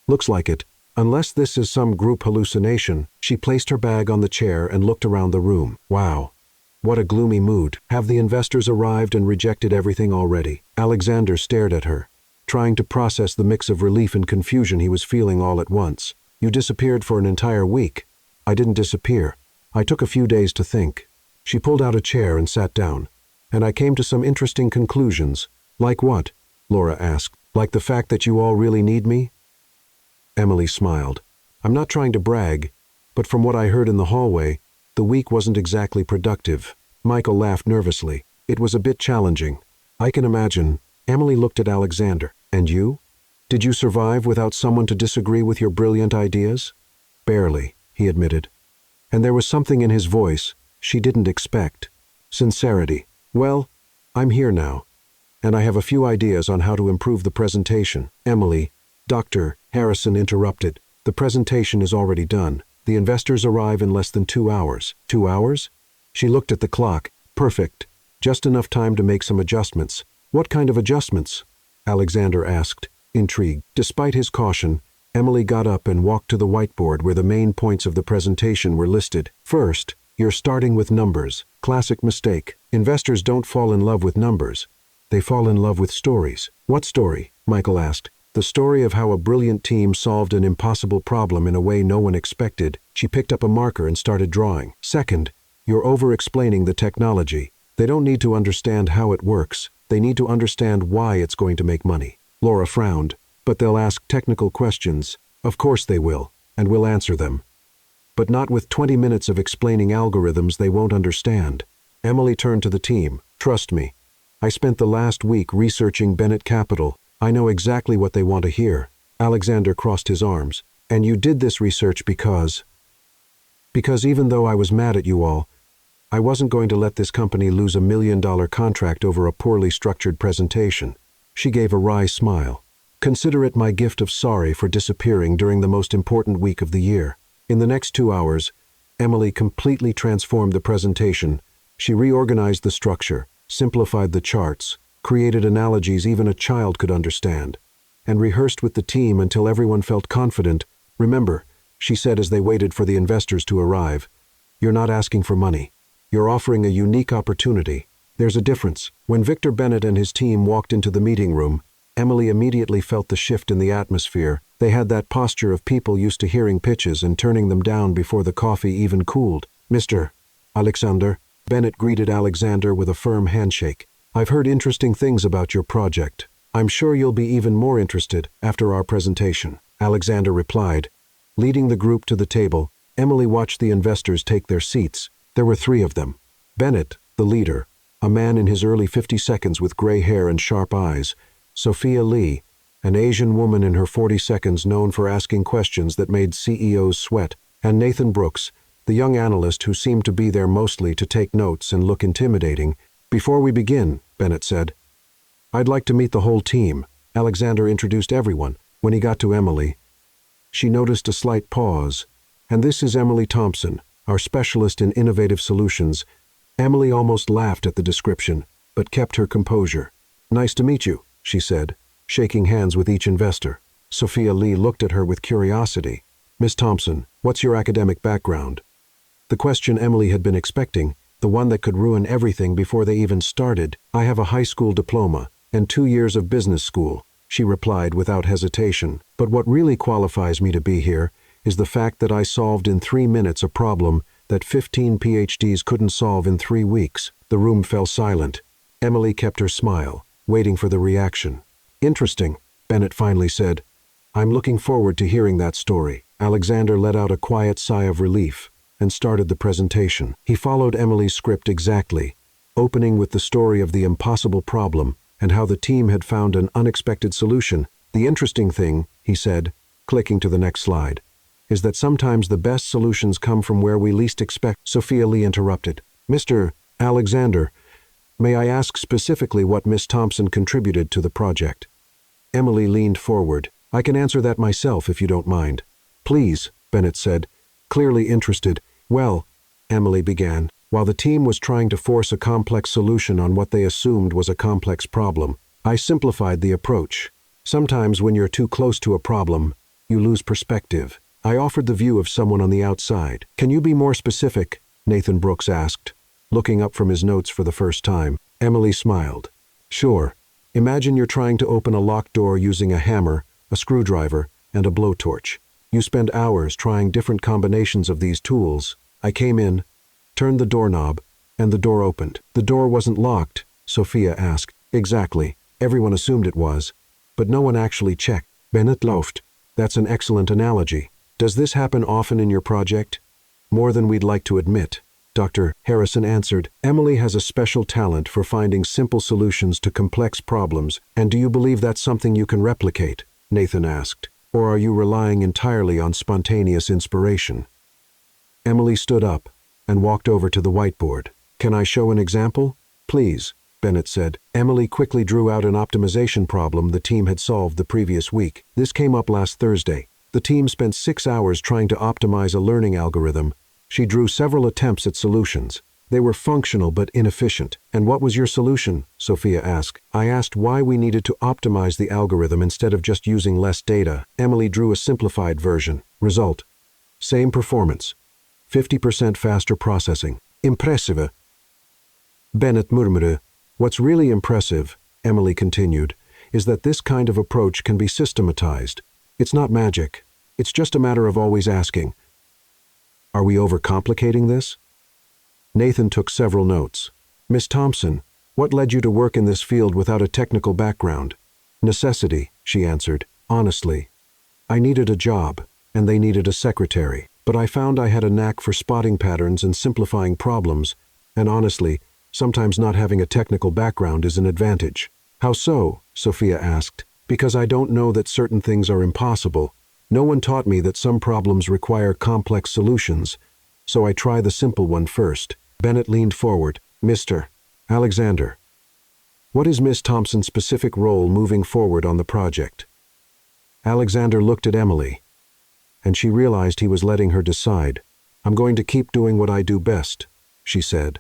"Looks like it. Unless this is some group hallucination." She placed her bag on the chair and looked around the room. "Wow. What a gloomy mood. Have the investors arrived and rejected everything already?" Alexander stared at her, trying to process the mix of relief and confusion he was feeling all at once. "You disappeared for an entire week." "I didn't disappear. I took a few days to think." She pulled out a chair and sat down. "And I came to some interesting conclusions." "Like what?" Laura asked. "Like the fact that you all really need me?" Emily smiled. "I'm not trying to brag, but from what I heard in the hallway, the week wasn't exactly productive." Michael laughed nervously. "It was a bit challenging." "I can imagine." Emily looked at Alexander. "And you? Did you survive without someone to disagree with your brilliant ideas?" "Barely," he admitted. And there was something in his voice she didn't expect. Sincerity. "Well, I'm here now, and I have a few ideas on how to improve the presentation." "Emily," Dr. Harrison interrupted. "The presentation is already done. The investors arrive in less than 2 hours." 2 hours? She looked at the clock. "Perfect. Just enough time to make some adjustments." "What kind of adjustments?" Alexander asked, intrigued. Despite his caution, Emily got up and walked to the whiteboard where the main points of the presentation were listed. "First, you're starting with numbers. Classic mistake. Investors don't fall in love with numbers. They fall in love with stories." "What story?" Michael asked. "The story of how a brilliant team solved an impossible problem in a way no one expected." She picked up a marker and started drawing. "Second, you're over-explaining the technology. They don't need to understand how it works. They need to understand why it's going to make money." Laura frowned. "But they'll ask technical questions." "Of course they will, and we'll answer them. But not with 20 minutes of explaining algorithms they won't understand." Emily turned to the team. "Trust me. I spent the last week researching Bennett Capital. I know exactly what they want to hear." Alexander crossed his arms. "And you did this research because even though I was mad at you all, I wasn't going to let this company lose $1 million contract over a poorly structured presentation." She gave a wry smile. "Consider it my gift of sorry for disappearing during the most important week of the year." In the next 2 hours, Emily completely transformed the presentation. She reorganized the structure, simplified the charts, created analogies even a child could understand, and rehearsed with the team until everyone felt confident. "Remember," she said as they waited for the investors to arrive, "you're not asking for money. You're offering a unique opportunity. There's a difference." When Victor Bennett and his team walked into the meeting room, Emily immediately felt the shift in the atmosphere. They had that posture of people used to hearing pitches and turning them down before the coffee even cooled. "Mr. Alexander," Bennett greeted Alexander with a firm handshake. "I've heard interesting things about your project. I'm sure you'll be even more interested after our presentation." Alexander replied. Leading the group to the table, Emily watched the investors take their seats. There were 3 of them. Bennett, the leader, a man in his early 50s with gray hair and sharp eyes. Sophia Lee, an Asian woman in her 40s known for asking questions that made CEOs sweat. And Nathan Brooks, the young analyst who seemed to be there mostly to take notes and look intimidating. "Before we begin," Bennett said, "I'd like to meet the whole team." Alexander introduced everyone. When he got to Emily, she noticed a slight pause. "And this is Emily Thompson, our specialist in innovative solutions." Emily almost laughed at the description, but kept her composure. "Nice to meet you," she said, shaking hands with each investor. Sophia Lee looked at her with curiosity. "Miss Thompson, what's your academic background?" The question Emily had been expecting, the one that could ruin everything before they even started. "I have a high school diploma and 2 years of business school," she replied without hesitation. "But what really qualifies me to be here is the fact that I solved in 3 minutes a problem that 15 PhDs couldn't solve in 3 weeks." The room fell silent. Emily kept her smile, waiting for the reaction. "Interesting," Bennett finally said. "I'm looking forward to hearing that story." Alexander let out a quiet sigh of relief and started the presentation. He followed Emily's script exactly, opening with the story of the impossible problem and how the team had found an unexpected solution. "The interesting thing," he said, clicking to the next slide, "is that sometimes the best solutions come from where we least expect." Sophia Lee interrupted. "Mr. Alexander, may I ask specifically what Miss Thompson contributed to the project?" Emily leaned forward. "I can answer that myself if you don't mind." "Please," Bennett said, clearly interested. "Well," Emily began. While the team was trying to force a complex solution on what they assumed was a complex problem, I simplified the approach. Sometimes when you're too close to a problem, you lose perspective. I offered the view of someone on the outside. Can you be more specific? Nathan Brooks asked, looking up from his notes for the first time. Emily smiled. Sure. Imagine you're trying to open a locked door using a hammer, a screwdriver, and a blowtorch. You spend hours trying different combinations of these tools. I came in, turned the doorknob, and the door opened. The door wasn't locked, Sophia asked. Exactly. Everyone assumed it was, but no one actually checked. Bennett laughed. That's an excellent analogy. Does this happen often in your project? More than we'd like to admit, Dr. Harrison answered. Emily has a special talent for finding simple solutions to complex problems, and do you believe that's something you can replicate? Nathan asked. Or are you relying entirely on spontaneous inspiration? Emily stood up and walked over to the whiteboard. Can I show an example? Please, Bennett said. Emily quickly drew out an optimization problem the team had solved the previous week. This came up last Thursday. The team spent 6 hours trying to optimize a learning algorithm. She drew several attempts at solutions. They were functional but inefficient. And what was your solution? Sophia asked. I asked why we needed to optimize the algorithm instead of just using less data. Emily drew a simplified version. Result: same performance. 50% faster processing. Impressive. Bennett murmured. What's really impressive, Emily continued, is that this kind of approach can be systematized. It's not magic. It's just a matter of always asking, are we overcomplicating this? Nathan took several notes. Miss Thompson, what led you to work in this field without a technical background? Necessity, she answered. Honestly, I needed a job, and they needed a secretary. But I found I had a knack for spotting patterns and simplifying problems, and honestly, sometimes not having a technical background is an advantage. How so? Sophia asked. Because I don't know that certain things are impossible. No one taught me that some problems require complex solutions, so I try the simple one first. Bennett leaned forward. Mr. Alexander, what is Miss Thompson's specific role moving forward on the project? Alexander looked at Emily, and she realized he was letting her decide. I'm going to keep doing what I do best, she said,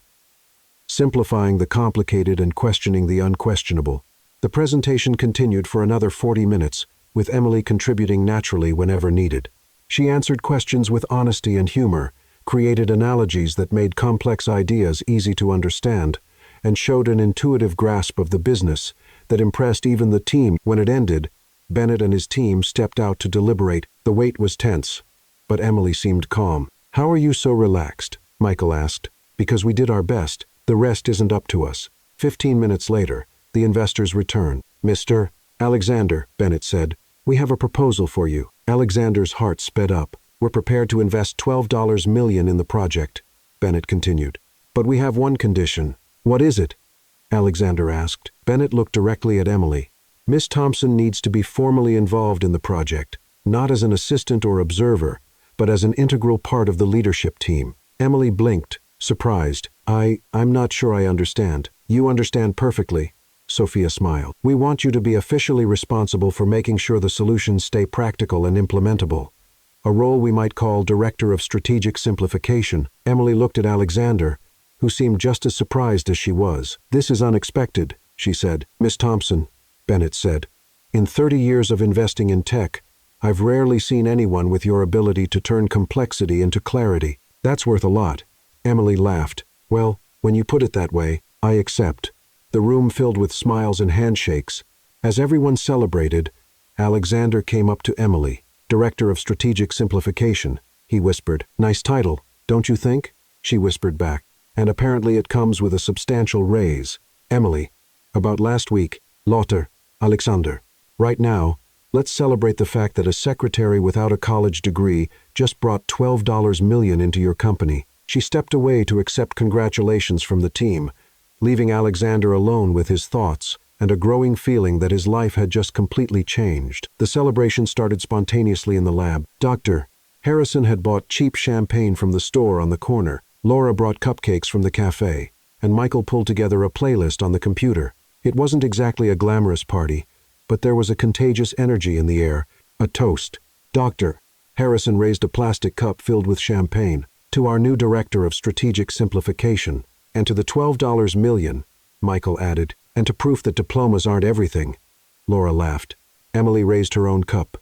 simplifying the complicated and questioning the unquestionable. The presentation continued for another 40 minutes, with Emily contributing naturally whenever needed. She answered questions with honesty and humor, created analogies that made complex ideas easy to understand, and showed an intuitive grasp of the business that impressed even the team. When it ended, Bennett and his team stepped out to deliberate. The wait was tense, but Emily seemed calm. How are you so relaxed? Michael asked. Because we did our best. The rest isn't up to us. 15 minutes later, the investors returned. Mr. Alexander, Bennett said, we have a proposal for you. Alexander's heart sped up. We're prepared to invest $12 million in the project, Bennett continued. But we have one condition. What is it? Alexander asked. Bennett looked directly at Emily. Miss Thompson needs to be formally involved in the project, not as an assistant or observer, but as an integral part of the leadership team. Emily blinked, surprised. I'm not sure I understand. You understand perfectly, Sophia smiled. We want you to be officially responsible for making sure the solutions stay practical and implementable. A role we might call Director of Strategic Simplification. Emily looked at Alexander, who seemed just as surprised as she was. This is unexpected, she said. Miss Thompson, Bennett said, in 30 years of investing in tech, I've rarely seen anyone with your ability to turn complexity into clarity. That's worth a lot. Emily laughed. Well, when you put it that way, I accept. The room filled with smiles and handshakes. As everyone celebrated, Alexander came up to Emily. Director of Strategic Simplification, he whispered. Nice title, don't you think? She whispered back. And apparently it comes with a substantial raise. Emily, about last week, Lothar, Alexander. Right now, let's celebrate the fact that a secretary without a college degree just brought $12 million into your company. She stepped away to accept congratulations from the team, leaving Alexander alone with his thoughts and a growing feeling that his life had just completely changed. The celebration started spontaneously in the lab. Dr. Harrison had bought cheap champagne from the store on the corner. Laura brought cupcakes from the cafe, and Michael pulled together a playlist on the computer. It wasn't exactly a glamorous party, but there was a contagious energy in the air. A toast. Dr. Harrison raised a plastic cup filled with champagne. To our new director of strategic simplification, and to the $12 million, Michael added, and to proof that diplomas aren't everything. Laura laughed. Emily raised her own cup,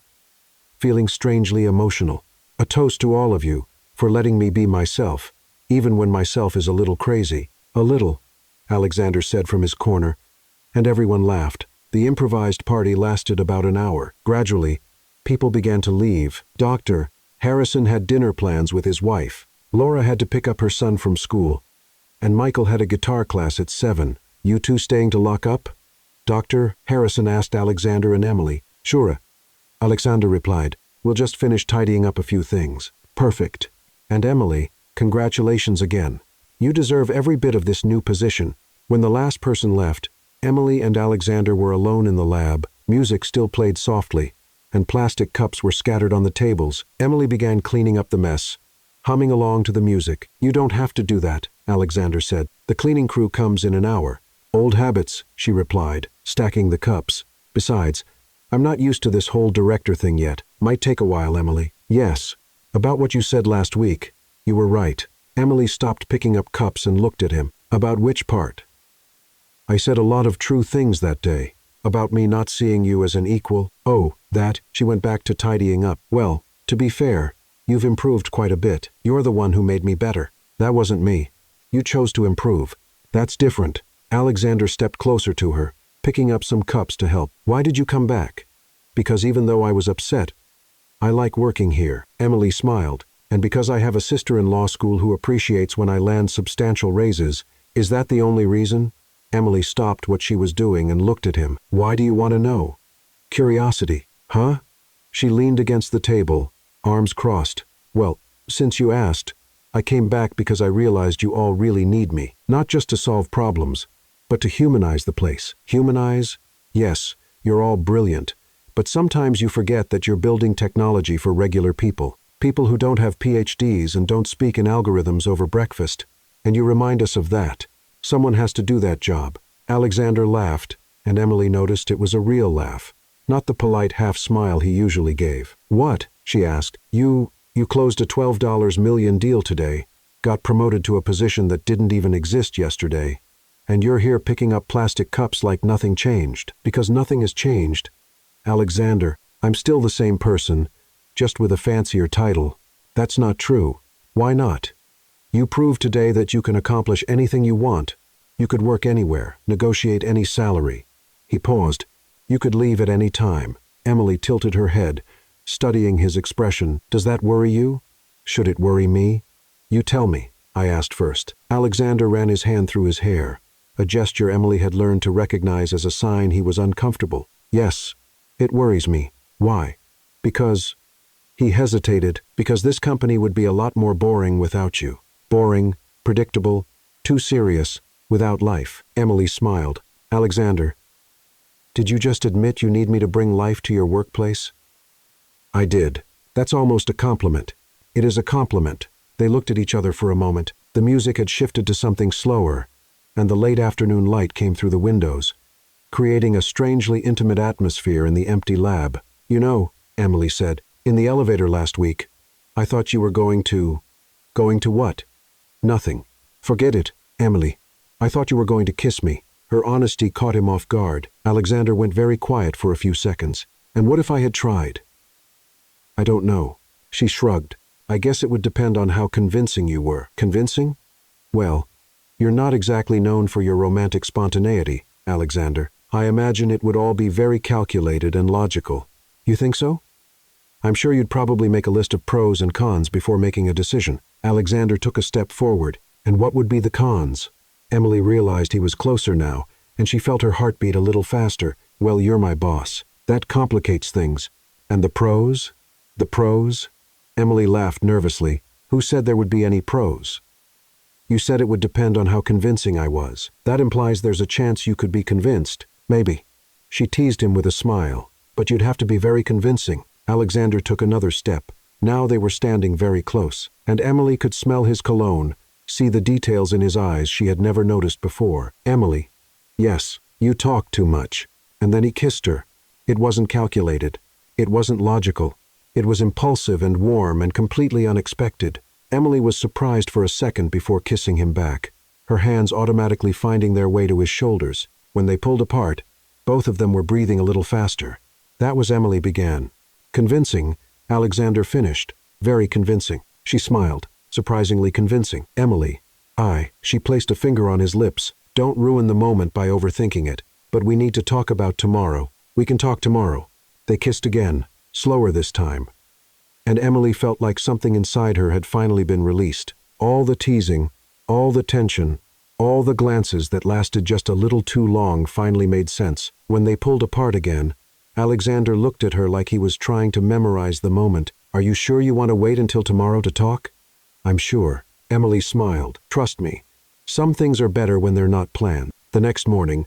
feeling strangely emotional. A toast to all of you, for letting me be myself, even when myself is a little crazy. A little, Alexander said from his corner, and everyone laughed. The improvised party lasted about an hour. Gradually, people began to leave. Dr. Harrison had dinner plans with his wife. Laura had to pick up her son from school, and Michael had a guitar class at 7. You two staying to lock up? Dr. Harrison asked Alexander and Emily. Sure, Alexander replied. We'll just finish tidying up a few things. Perfect. And Emily, congratulations again. You deserve every bit of this new position. When the last person left, Emily and Alexander were alone in the lab. Music still played softly, and plastic cups were scattered on the tables. Emily began cleaning up the mess, humming along to the music. You don't have to do that, Alexander said. The cleaning crew comes in an hour. Old habits, she replied, stacking the cups. Besides, I'm not used to this whole director thing yet. Might take a while, Emily. Yes. About what you said last week. You were right. Emily stopped picking up cups and looked at him. About which part? I said a lot of true things that day. About me not seeing you as an equal. Oh, that. She went back to tidying up. Well, to be fair, you've improved quite a bit. You're the one who made me better. That wasn't me. You chose to improve. That's different. Alexander stepped closer to her, picking up some cups to help. Why did you come back? Because even though I was upset, I like working here. Emily smiled. And because I have a sister in law school who appreciates when I land substantial raises. Is that the only reason? Emily stopped what she was doing and looked at him. Why do you want to know? Curiosity. Huh? She leaned against the table, arms crossed. Well, since you asked, I came back because I realized you all really need me. Not just to solve problems, but to humanize the place. Humanize? Yes, you're all brilliant. But sometimes you forget that you're building technology for regular people. People who don't have PhDs and don't speak in algorithms over breakfast. And you remind us of that. Someone has to do that job. Alexander laughed, and Emily noticed it was a real laugh, not the polite half-smile he usually gave. What? She asked. You closed a $12 million deal today, got promoted to a position that didn't even exist yesterday, and you're here picking up plastic cups like nothing changed. Because nothing has changed. Alexander, I'm still the same person, just with a fancier title. That's not true. Why not? You proved today that you can accomplish anything you want. You could work anywhere, negotiate any salary. He paused. You could leave at any time. Emily tilted her head, studying his expression. Does that worry you? Should it worry me? You tell me, I asked first. Alexander ran his hand through his hair, a gesture Emily had learned to recognize as a sign he was uncomfortable. Yes, it worries me. Why? Because... He hesitated. Because this company would be a lot more boring without you. Boring, predictable, too serious, without life. Emily smiled. Alexander, did you just admit you need me to bring life to your workplace? I did. That's almost a compliment. It is a compliment. They looked at each other for a moment. The music had shifted to something slower, and the late afternoon light came through the windows, creating a strangely intimate atmosphere in the empty lab. You know, Emily said, in the elevator last week, I thought you were going to what? Nothing. Forget it, Emily. I thought you were going to kiss me. Her honesty caught him off guard. Alexander went very quiet for a few seconds. And what if I had tried? I don't know. She shrugged. I guess it would depend on how convincing you were. Convincing? Well, you're not exactly known for your romantic spontaneity, Alexander. I imagine it would all be very calculated and logical. You think so? I'm sure you'd probably make a list of pros and cons before making a decision. Alexander took a step forward. And what would be the cons? Emily realized he was closer now, and she felt her heart beat a little faster. Well, you're my boss. That complicates things. And the pros? The pros? Emily laughed nervously. Who said there would be any pros? You said it would depend on how convincing I was. That implies there's a chance you could be convinced. Maybe. She teased him with a smile. But you'd have to be very convincing. Alexander took another step. Now they were standing very close, and Emily could smell his cologne, see the details in his eyes she had never noticed before. Emily. Yes, you talk too much. And then he kissed her. It wasn't calculated. It wasn't logical. It was impulsive and warm and completely unexpected. Emily was surprised for a second before kissing him back, her hands automatically finding their way to his shoulders. When they pulled apart, both of them were breathing a little faster. That was Emily began. Convincing, Alexander finished. Very convincing. She smiled. Surprisingly convincing. Emily. She placed a finger on his lips. Don't ruin the moment by overthinking it. But we need to talk about tomorrow. We can talk tomorrow. They kissed again, slower this time. And Emily felt like something inside her had finally been released. All the teasing, all the tension, all the glances that lasted just a little too long finally made sense. When they pulled apart again, Alexander looked at her like he was trying to memorize the moment. Are you sure you want to wait until tomorrow to talk? I'm sure. Emily smiled. Trust me. Some things are better when they're not planned. The next morning,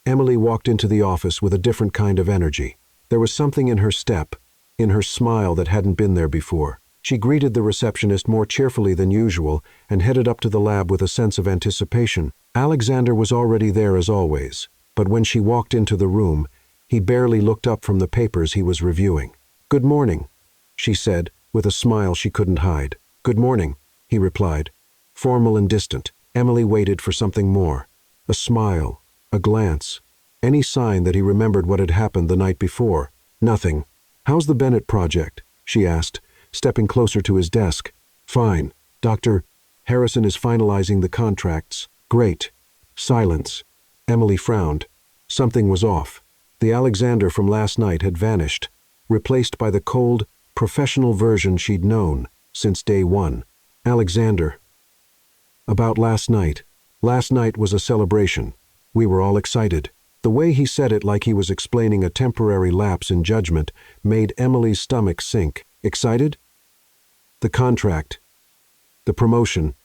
Emily walked into the office with a different kind of energy. There was something in her step, in her smile that hadn't been there before. She greeted the receptionist more cheerfully than usual and headed up to the lab with a sense of anticipation. Alexander was already there as always, but when she walked into the room, he barely looked up from the papers he was reviewing. Good morning, she said, with a smile she couldn't hide. Good morning, he replied, formal and distant. Emily waited for something more. A smile, a glance, any sign that he remembered what had happened the night before. Nothing. How's the Bennett project? She asked, stepping closer to his desk. Fine. Dr. Harrison is finalizing the contracts. Great. Silence. Emily frowned. Something was off. The Alexander from last night had vanished, replaced by the cold, professional version she'd known since day one. Alexander. About last night. Last night was a celebration. We were all excited. The way he said it like he was explaining a temporary lapse in judgment made Emily's stomach sink. Excited? The contract. The promotion.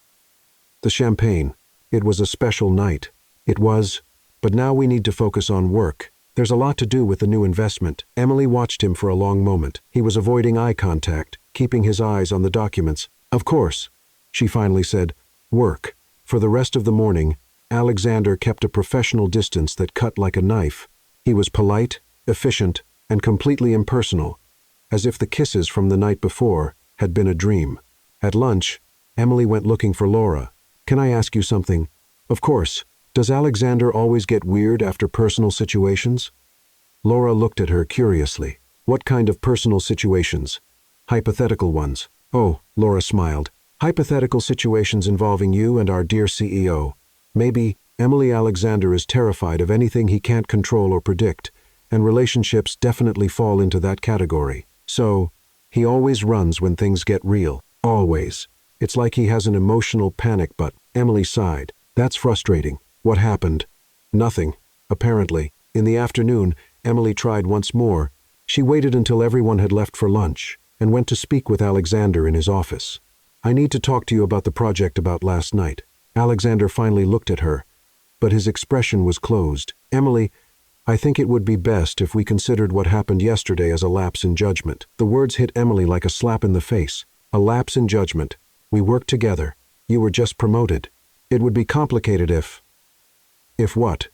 The champagne. It was a special night. It was. But now we need to focus on work. There's a lot to do with the new investment. Emily watched him for a long moment. He was avoiding eye contact, keeping his eyes on the documents. Of course, she finally said. Work. For the rest of the morning, Alexander kept a professional distance that cut like a knife. He was polite, efficient, and completely impersonal, as if the kisses from the night before had been a dream. At lunch, Emily went looking for Laura. Can I ask you something? Of course. Does Alexander always get weird after personal situations? Laura looked at her curiously. What kind of personal situations? Hypothetical ones. Oh, Laura smiled. Hypothetical situations involving you and our dear CEO. Maybe. Emily Alexander is terrified of anything he can't control or predict, and relationships definitely fall into that category. So, he always runs when things get real. Always. It's like he has an emotional panic but, Emily sighed. That's frustrating. What happened? Nothing, apparently. In the afternoon, Emily tried once more. She waited until everyone had left for lunch, and went to speak with Alexander in his office. I need to talk to you about the project about last night. Alexander finally looked at her, but his expression was closed. Emily, I think it would be best if we considered what happened yesterday as a lapse in judgment. The words hit Emily like a slap in the face. A lapse in judgment. We worked together. You were just promoted. It would be complicated if... If what?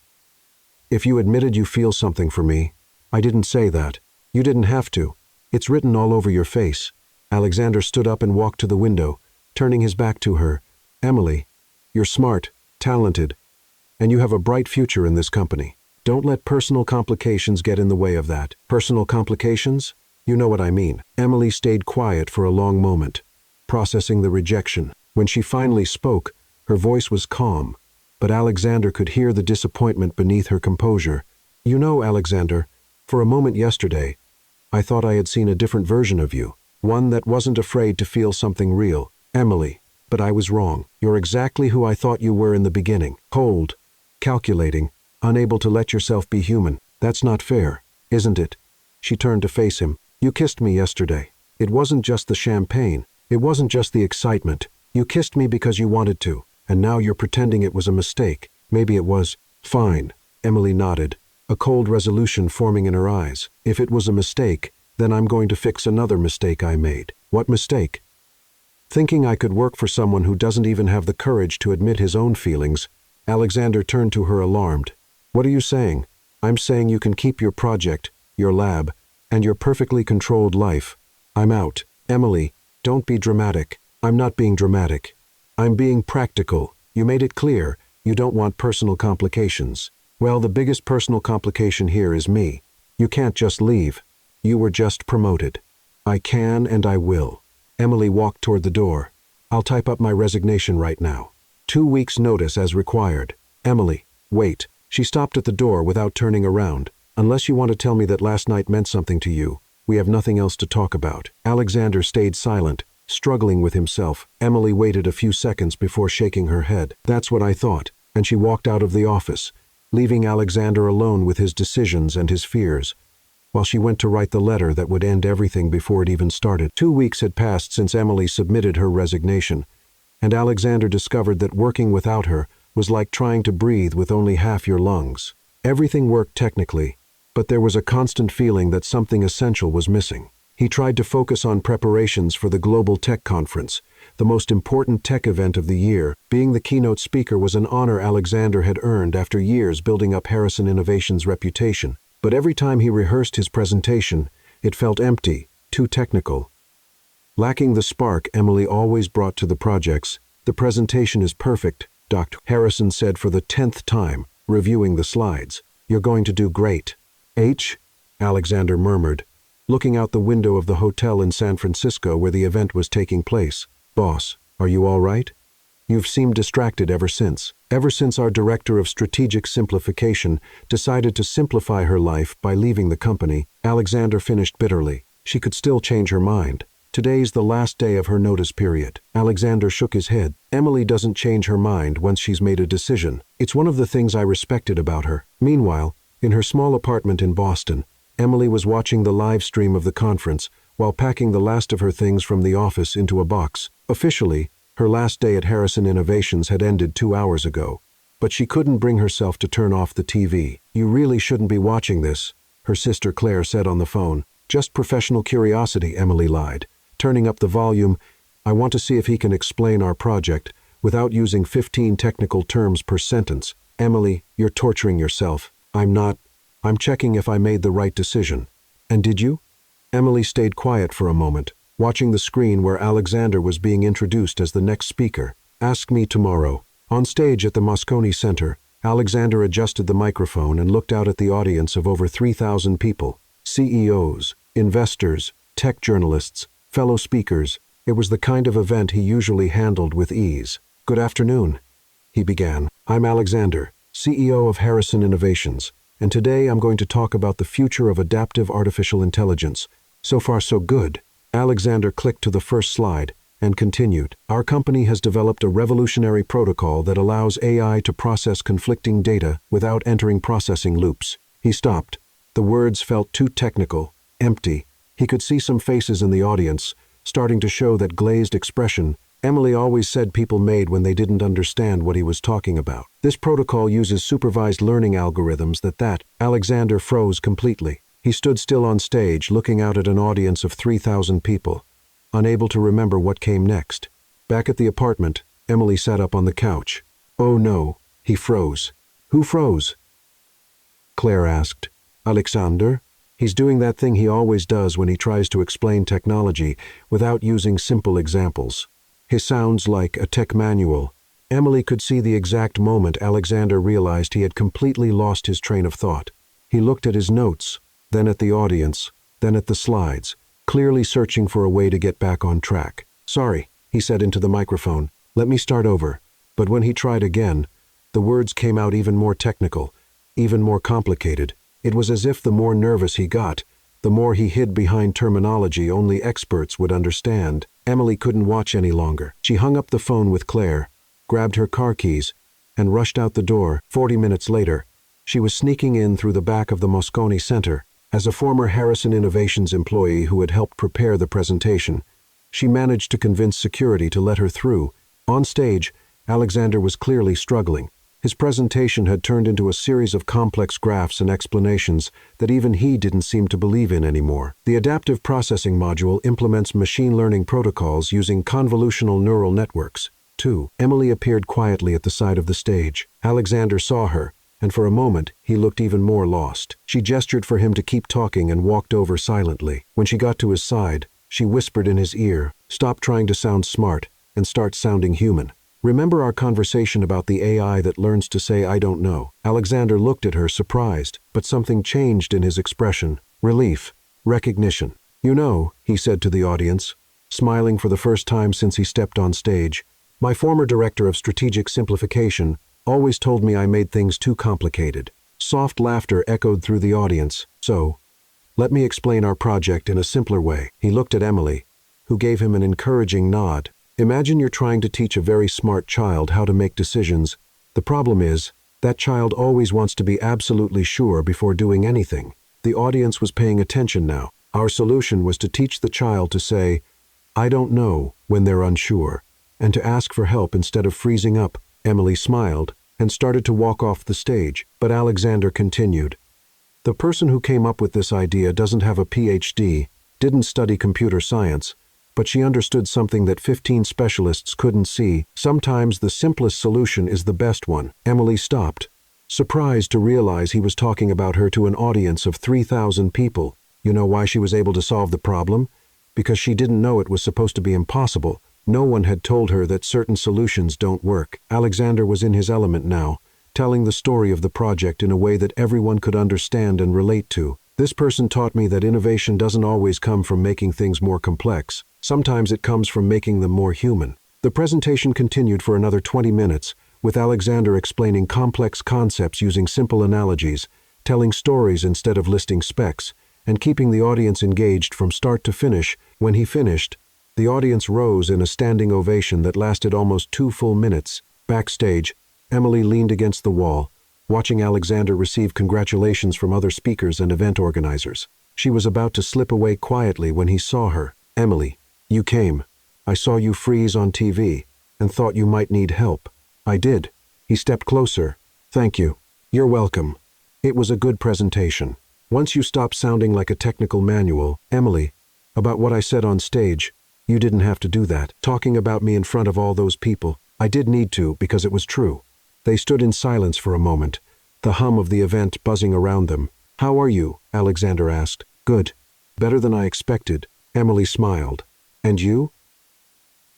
If you admitted you feel something for me. I didn't say that. You didn't have to. It's written all over your face. Alexander stood up and walked to the window, turning his back to her. Emily, you're smart, talented, and you have a bright future in this company. Don't let personal complications get in the way of that. Personal complications? You know what I mean. Emily stayed quiet for a long moment, processing the rejection. When she finally spoke, her voice was calm, but Alexander could hear the disappointment beneath her composure. You know, Alexander, for a moment yesterday, I thought I had seen a different version of you, one that wasn't afraid to feel something real. Emily, but I was wrong. You're exactly who I thought you were in the beginning. Cold, calculating, unable to let yourself be human. That's not fair, isn't it? She turned to face him. You kissed me yesterday. It wasn't just the champagne. It wasn't just the excitement. You kissed me because you wanted to, and now you're pretending it was a mistake. Maybe it was. Fine. Emily nodded, a cold resolution forming in her eyes. If it was a mistake, then I'm going to fix another mistake I made. What mistake? Thinking I could work for someone who doesn't even have the courage to admit his own feelings. Alexander turned to her alarmed. What are you saying? I'm saying you can keep your project, your lab, and your perfectly controlled life. I'm out. Emily, don't be dramatic. I'm not being dramatic. I'm being practical. You made it clear you don't want personal complications. Well, the biggest personal complication here is me. You can't just leave. You were just promoted. I can and I will. Emily walked toward the door. I'll type up my resignation right now. 2 weeks' notice as required. Emily, wait. She stopped at the door without turning around. Unless you want to tell me that last night meant something to you, we have nothing else to talk about. Alexander stayed silent, struggling with himself. Emily waited a few seconds before shaking her head. That's what I thought, and she walked out of the office, leaving Alexander alone with his decisions and his fears, while she went to write the letter that would end everything before it even started. 2 weeks had passed since Emily submitted her resignation, and Alexander discovered that working without her was like trying to breathe with only half your lungs. Everything worked technically, but there was a constant feeling that something essential was missing. He tried to focus on preparations for the Global Tech Conference, the most important tech event of the year. Being the keynote speaker was an honor Alexander had earned after years building up Harrison Innovations' reputation. But every time he rehearsed his presentation, it felt empty, too technical. Lacking the spark Emily always brought to the projects, the presentation is perfect, Dr. Harrison said for the 10th time, reviewing the slides. You're going to do great. Alexander murmured, looking out the window of the hotel in San Francisco where the event was taking place. Boss, are you all right? You've seemed distracted ever since. Ever since our director of strategic simplification decided to simplify her life by leaving the company, Alexander finished bitterly. She could still change her mind. Today's the last day of her notice period. Alexander shook his head. Emily doesn't change her mind once she's made a decision. It's one of the things I respected about her. Meanwhile, in her small apartment in Boston, Emily was watching the live stream of the conference while packing the last of her things from the office into a box. Officially, her last day at Harrison Innovations had ended 2 hours ago, but she couldn't bring herself to turn off the TV. You really shouldn't be watching this, her sister Claire said on the phone. Just professional curiosity, Emily lied. Turning up the volume, I want to see if he can explain our project without using 15 technical terms per sentence. Emily, you're torturing yourself. I'm not. I'm checking if I made the right decision. And did you? Emily stayed quiet for a moment, watching the screen where Alexander was being introduced as the next speaker. Ask me tomorrow. On stage at the Moscone Center, Alexander adjusted the microphone and looked out at the audience of over 3,000 people. CEOs, investors, tech journalists, fellow speakers. It was the kind of event he usually handled with ease. Good afternoon, he began. I'm Alexander, CEO of Harrison Innovations, and today I'm going to talk about the future of adaptive artificial intelligence. So far, so good. Alexander clicked to the first slide and continued. Our company has developed a revolutionary protocol that allows AI to process conflicting data without entering processing loops. He stopped. The words felt too technical, empty. He could see some faces in the audience, starting to show that glazed expression Emily always said people made when they didn't understand what he was talking about. This protocol uses supervised learning algorithms that Alexander froze completely. He stood still on stage, looking out at an audience of 3,000 people, unable to remember what came next. Back at the apartment, Emily sat up on the couch. Oh no, he froze. Who froze? Claire asked. Alexander? He's doing that thing he always does when he tries to explain technology without using simple examples. He sounds like a tech manual. Emily could see the exact moment Alexander realized he had completely lost his train of thought. He looked at his notes, then at the audience, then at the slides, clearly searching for a way to get back on track. Sorry, he said into the microphone. Let me start over. But when he tried again, the words came out even more technical, even more complicated. It was as if the more nervous he got, the more he hid behind terminology only experts would understand. Emily couldn't watch any longer. She hung up the phone with Claire, grabbed her car keys, and rushed out the door. 40 minutes later, she was sneaking in through the back of the Moscone Center. As a former Harrison Innovations employee who had helped prepare the presentation, she managed to convince security to let her through. On stage, Alexander was clearly struggling. His presentation had turned into a series of complex graphs and explanations that even he didn't seem to believe in anymore. The adaptive processing module implements machine learning protocols using convolutional neural networks. 2. Emily appeared quietly at the side of the stage. Alexander saw her, and for a moment, he looked even more lost. She gestured for him to keep talking and walked over silently. When she got to his side, she whispered in his ear, Stop trying to sound smart and start sounding human. Remember our conversation about the AI that learns to say I don't know? Alexander looked at her surprised, but something changed in his expression. Relief. Recognition. You know, he said to the audience, smiling for the first time since he stepped on stage, my former director of strategic simplification always told me I made things too complicated. Soft laughter echoed through the audience. So, let me explain our project in a simpler way. He looked at Emily, who gave him an encouraging nod. Imagine you're trying to teach a very smart child how to make decisions. The problem is, that child always wants to be absolutely sure before doing anything. The audience was paying attention now. Our solution was to teach the child to say, I don't know, when they're unsure, and to ask for help instead of freezing up. Emily smiled and started to walk off the stage, but Alexander continued. The person who came up with this idea doesn't have a PhD, didn't study computer science, but she understood something that 15 specialists couldn't see. Sometimes the simplest solution is the best one. Emily stopped, surprised to realize he was talking about her to an audience of 3,000 people. You know why she was able to solve the problem? Because she didn't know it was supposed to be impossible. No one had told her that certain solutions don't work. Alexander was in his element now, telling the story of the project in a way that everyone could understand and relate to. This person taught me that innovation doesn't always come from making things more complex. Sometimes it comes from making them more human. The presentation continued for another 20 minutes, with Alexander explaining complex concepts using simple analogies, telling stories instead of listing specs, and keeping the audience engaged from start to finish. When he finished, the audience rose in a standing ovation that lasted almost 2 full minutes. Backstage, Emily leaned against the wall, watching Alexander receive congratulations from other speakers and event organizers. She was about to slip away quietly when he saw her. Emily, you came. I saw you freeze on TV and thought you might need help. I did. He stepped closer. Thank you. You're welcome. It was a good presentation. Once you stopped sounding like a technical manual, Emily, about what I said on stage, you didn't have to do that. Talking about me in front of all those people, I did need to because it was true. They stood in silence for a moment, the hum of the event buzzing around them. How are you? Alexander asked. Good. Better than I expected. Emily smiled. And you?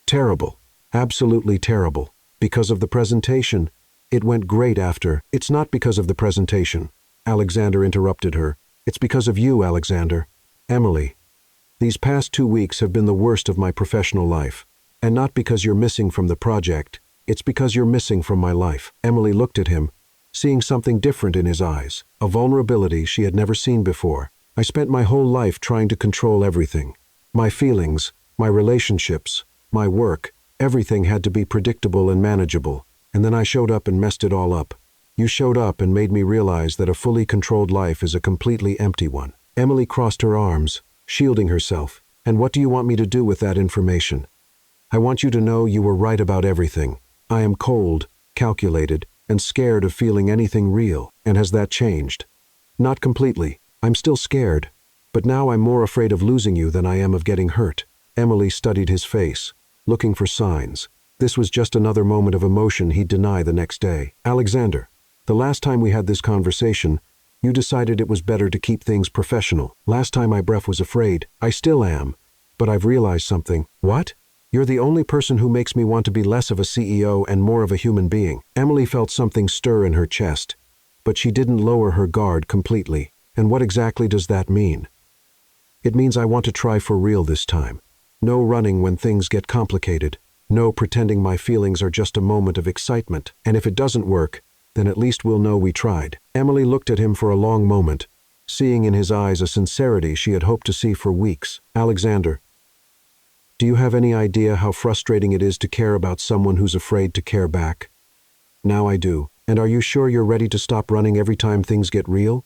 Terrible. Absolutely terrible. Because of the presentation. It went great after. It's not because of the presentation. Alexander interrupted her. It's because of you, Alexander. Emily, these past 2 weeks have been the worst of my professional life. And not because you're missing from the project. It's because you're missing from my life. Emily looked at him, seeing something different in his eyes, a vulnerability she had never seen before. I spent my whole life trying to control everything. My feelings, my relationships, my work, everything had to be predictable and manageable. And then I showed up and messed it all up. You showed up and made me realize that a fully controlled life is a completely empty one. Emily crossed her arms, shielding herself. And what do you want me to do with that information? I want you to know you were right about everything. I am cold, calculated, and scared of feeling anything real. And has that changed? Not completely. I'm still scared. But now I'm more afraid of losing you than I am of getting hurt. Emily studied his face, looking for signs. This was just another moment of emotion he'd deny the next day. Alexander, the last time we had this conversation, you decided it was better to keep things professional. Last time my breath was afraid. I still am. But I've realized something. What? You're the only person who makes me want to be less of a CEO and more of a human being. Emily felt something stir in her chest, but she didn't lower her guard completely. And what exactly does that mean? It means I want to try for real this time. No running when things get complicated. No pretending my feelings are just a moment of excitement. And if it doesn't work, then at least we'll know we tried. Emily looked at him for a long moment, seeing in his eyes a sincerity she had hoped to see for weeks. Alexander, do you have any idea how frustrating it is to care about someone who's afraid to care back? Now I do. And are you sure you're ready to stop running every time things get real?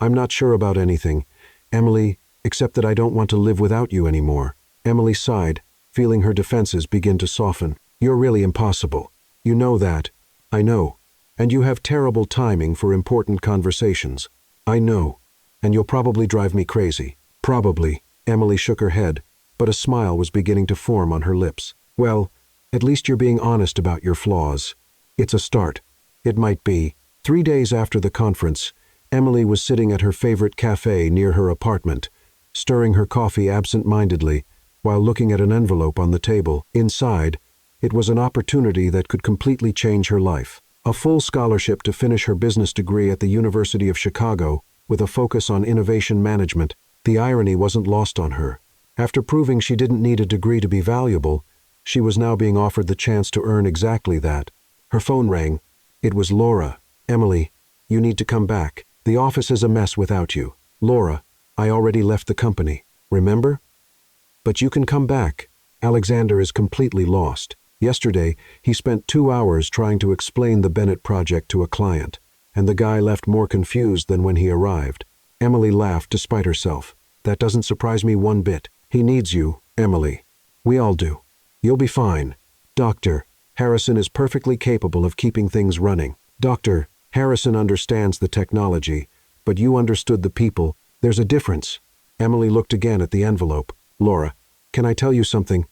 I'm not sure about anything, Emily, except that I don't want to live without you anymore. Emily sighed, feeling her defenses begin to soften. You're really impossible. You know that. I know. And you have terrible timing for important conversations. I know. And you'll probably drive me crazy. Probably. Emily shook her head, but a smile was beginning to form on her lips. Well, at least you're being honest about your flaws. It's a start. It might be. 3 days after the conference, Emily was sitting at her favorite cafe near her apartment, stirring her coffee absent-mindedly while looking at an envelope on the table. Inside, it was an opportunity that could completely change her life. A full scholarship to finish her business degree at the University of Chicago, with a focus on innovation management. The irony wasn't lost on her. After proving she didn't need a degree to be valuable, she was now being offered the chance to earn exactly that. Her phone rang. It was Laura. "Emily, you need to come back. The office is a mess without you." "Laura, I already left the company. Remember? But you can come back." Alexander is completely lost. Yesterday, he spent 2 hours trying to explain the Bennett project to a client, and the guy left more confused than when he arrived. Emily laughed despite herself. "That doesn't surprise me one bit. He needs you, Emily. We all do. You'll be fine. Dr. Harrison is perfectly capable of keeping things running. Dr. Harrison understands the technology, but you understood the people. There's a difference." Emily looked again at the envelope. "Laura, can I tell you something?"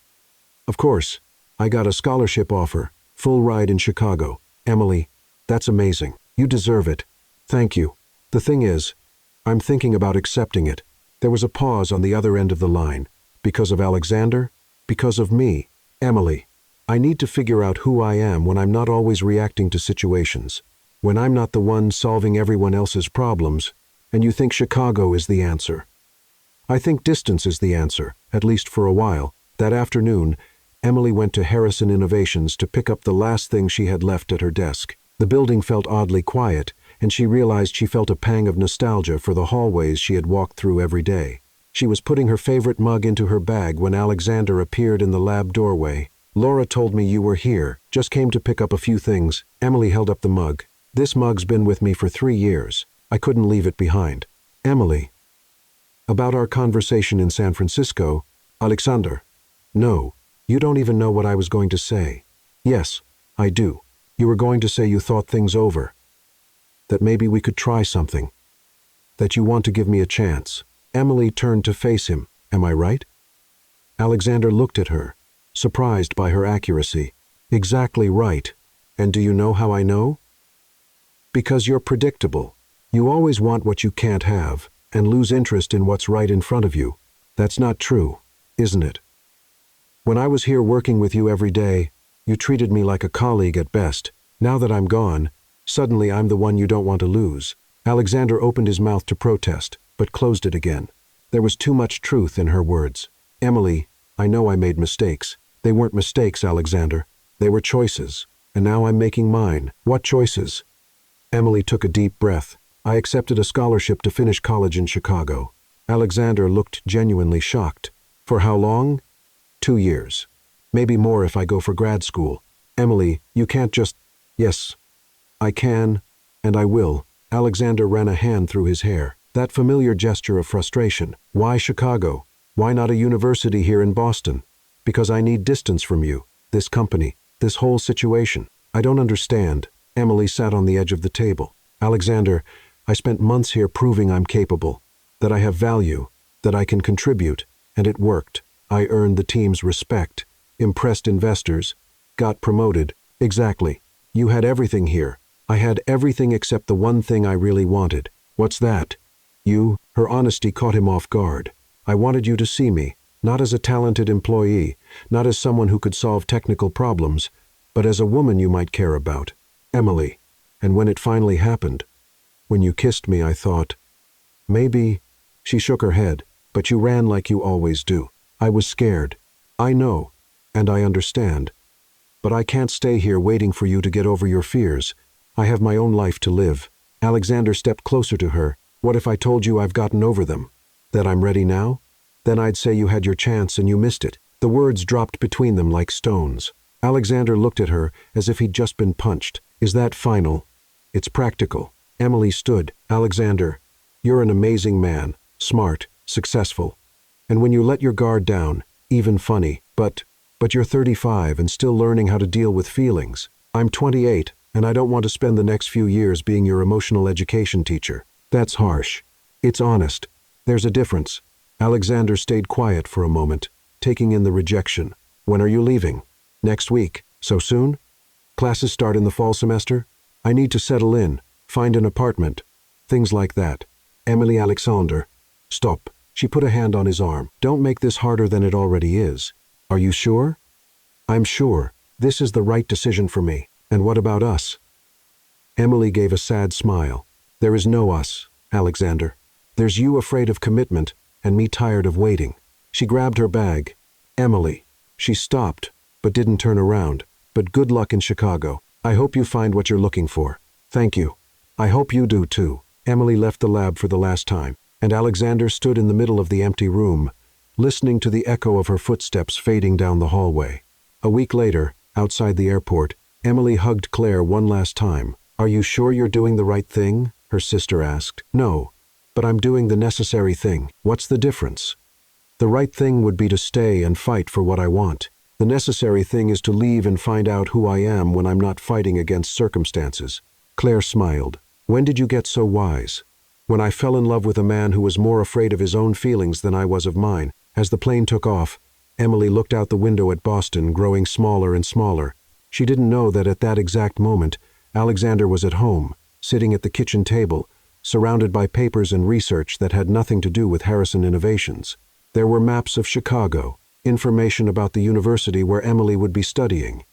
"Of course. I got a scholarship offer, full ride in Chicago." "Emily, that's amazing. You deserve it." "Thank you. The thing is, I'm thinking about accepting it." There was a pause on the other end of the line. "Because of Alexander? Because of me?" "Emily, I need to figure out who I am when I'm not always reacting to situations. When I'm not the one solving everyone else's problems, and you think Chicago is the answer. I think distance is the answer, at least for a while." That afternoon, Emily went to Harrison Innovations to pick up the last thing she had left at her desk. The building felt oddly quiet, and she realized she felt a pang of nostalgia for the hallways she had walked through every day. She was putting her favorite mug into her bag when Alexander appeared in the lab doorway. "Laura told me you were here. Just came to pick up a few things." Emily held up the mug. "This mug's been with me for 3 years. I couldn't leave it behind." "Emily, about our conversation in San Francisco." "Alexander, no, you don't even know what I was going to say." "Yes, I do. You were going to say you thought things over. That maybe we could try something. That you want to give me a chance." Emily turned to face him. "Am I right?" Alexander looked at her, surprised by her accuracy. "Exactly right. And do you know how I know? Because you're predictable. You always want what you can't have, and lose interest in what's right in front of you. That's not true, isn't it? When I was here working with you every day, you treated me like a colleague at best. Now that I'm gone, suddenly I'm the one you don't want to lose." Alexander opened his mouth to protest, but closed it again. There was too much truth in her words. "Emily, I know I made mistakes. They weren't mistakes, Alexander. They were choices. And now I'm making mine." "What choices?" Emily took a deep breath. "I accepted a scholarship to finish college in Chicago." Alexander looked genuinely shocked. "For how long?" 2 years. Maybe more if I go for grad school." "Emily, you can't just—" "Yes, I can, and I will." Alexander ran a hand through his hair. That familiar gesture of frustration. "Why Chicago? Why not a university here in Boston?" "Because I need distance from you, this company, this whole situation." "I don't understand." Emily sat on the edge of the table. "Alexander, I spent months here proving I'm capable, that I have value, that I can contribute, and it worked. I earned the team's respect, impressed investors, got promoted." "Exactly. You had everything here. I had everything except the one thing I really wanted." "What's that?" "You." Her honesty caught him off guard. "I wanted you to see me, not as a talented employee, not as someone who could solve technical problems, but as a woman you might care about." "Emily." "And when it finally happened, when you kissed me, I thought, maybe—" She shook her head. "But you ran like you always do." "I was scared." "I know, and I understand. But I can't stay here waiting for you to get over your fears. I have my own life to live." Alexander stepped closer to her. "What if I told you I've gotten over them? That I'm ready now? Then I'd say you had your chance and you missed it." The words dropped between them like stones. Alexander looked at her as if he'd just been punched. "Is that final?" "It's practical." Emily stood. "Alexander, you're an amazing man, smart, successful. And when you let your guard down, even funny. But you're 35 and still learning how to deal with feelings. I'm 28, and I don't want to spend the next few years being your emotional education teacher." "That's harsh." "It's honest. There's a difference." Alexander stayed quiet for a moment, taking in the rejection. "When are you leaving?" "Next week." "So soon?" "Classes start in the fall semester. I need to settle in, find an apartment, things like that." "Emily Alexander." "Stop. She put a hand on his arm. Don't make this harder than it already is. Are you sure? I'm sure. This is the right decision for me. And what about us? Emily gave a sad smile. There is no us, Alexander. There's you afraid of commitment, and me tired of waiting. She grabbed her bag. Emily. She stopped, but didn't turn around. But good luck in Chicago. I hope you find what you're looking for. Thank you. I hope you do too. Emily left the lab for the last time, and Alexander stood in the middle of the empty room, listening to the echo of her footsteps fading down the hallway. A week later, outside the airport, Emily hugged Claire one last time. Are you sure you're doing the right thing? Her sister asked. No, but I'm doing the necessary thing. What's the difference? The right thing would be to stay and fight for what I want. The necessary thing is to leave and find out who I am when I'm not fighting against circumstances. Claire smiled. When did you get so wise? When I fell in love with a man who was more afraid of his own feelings than I was of mine. As the plane took off, Emily looked out the window at Boston, growing smaller and smaller. She didn't know that at that exact moment, Alexander was at home, sitting at the kitchen table, surrounded by papers and research that had nothing to do with Harrison Innovations. There were maps of Chicago, information about the university where Emily would be studying,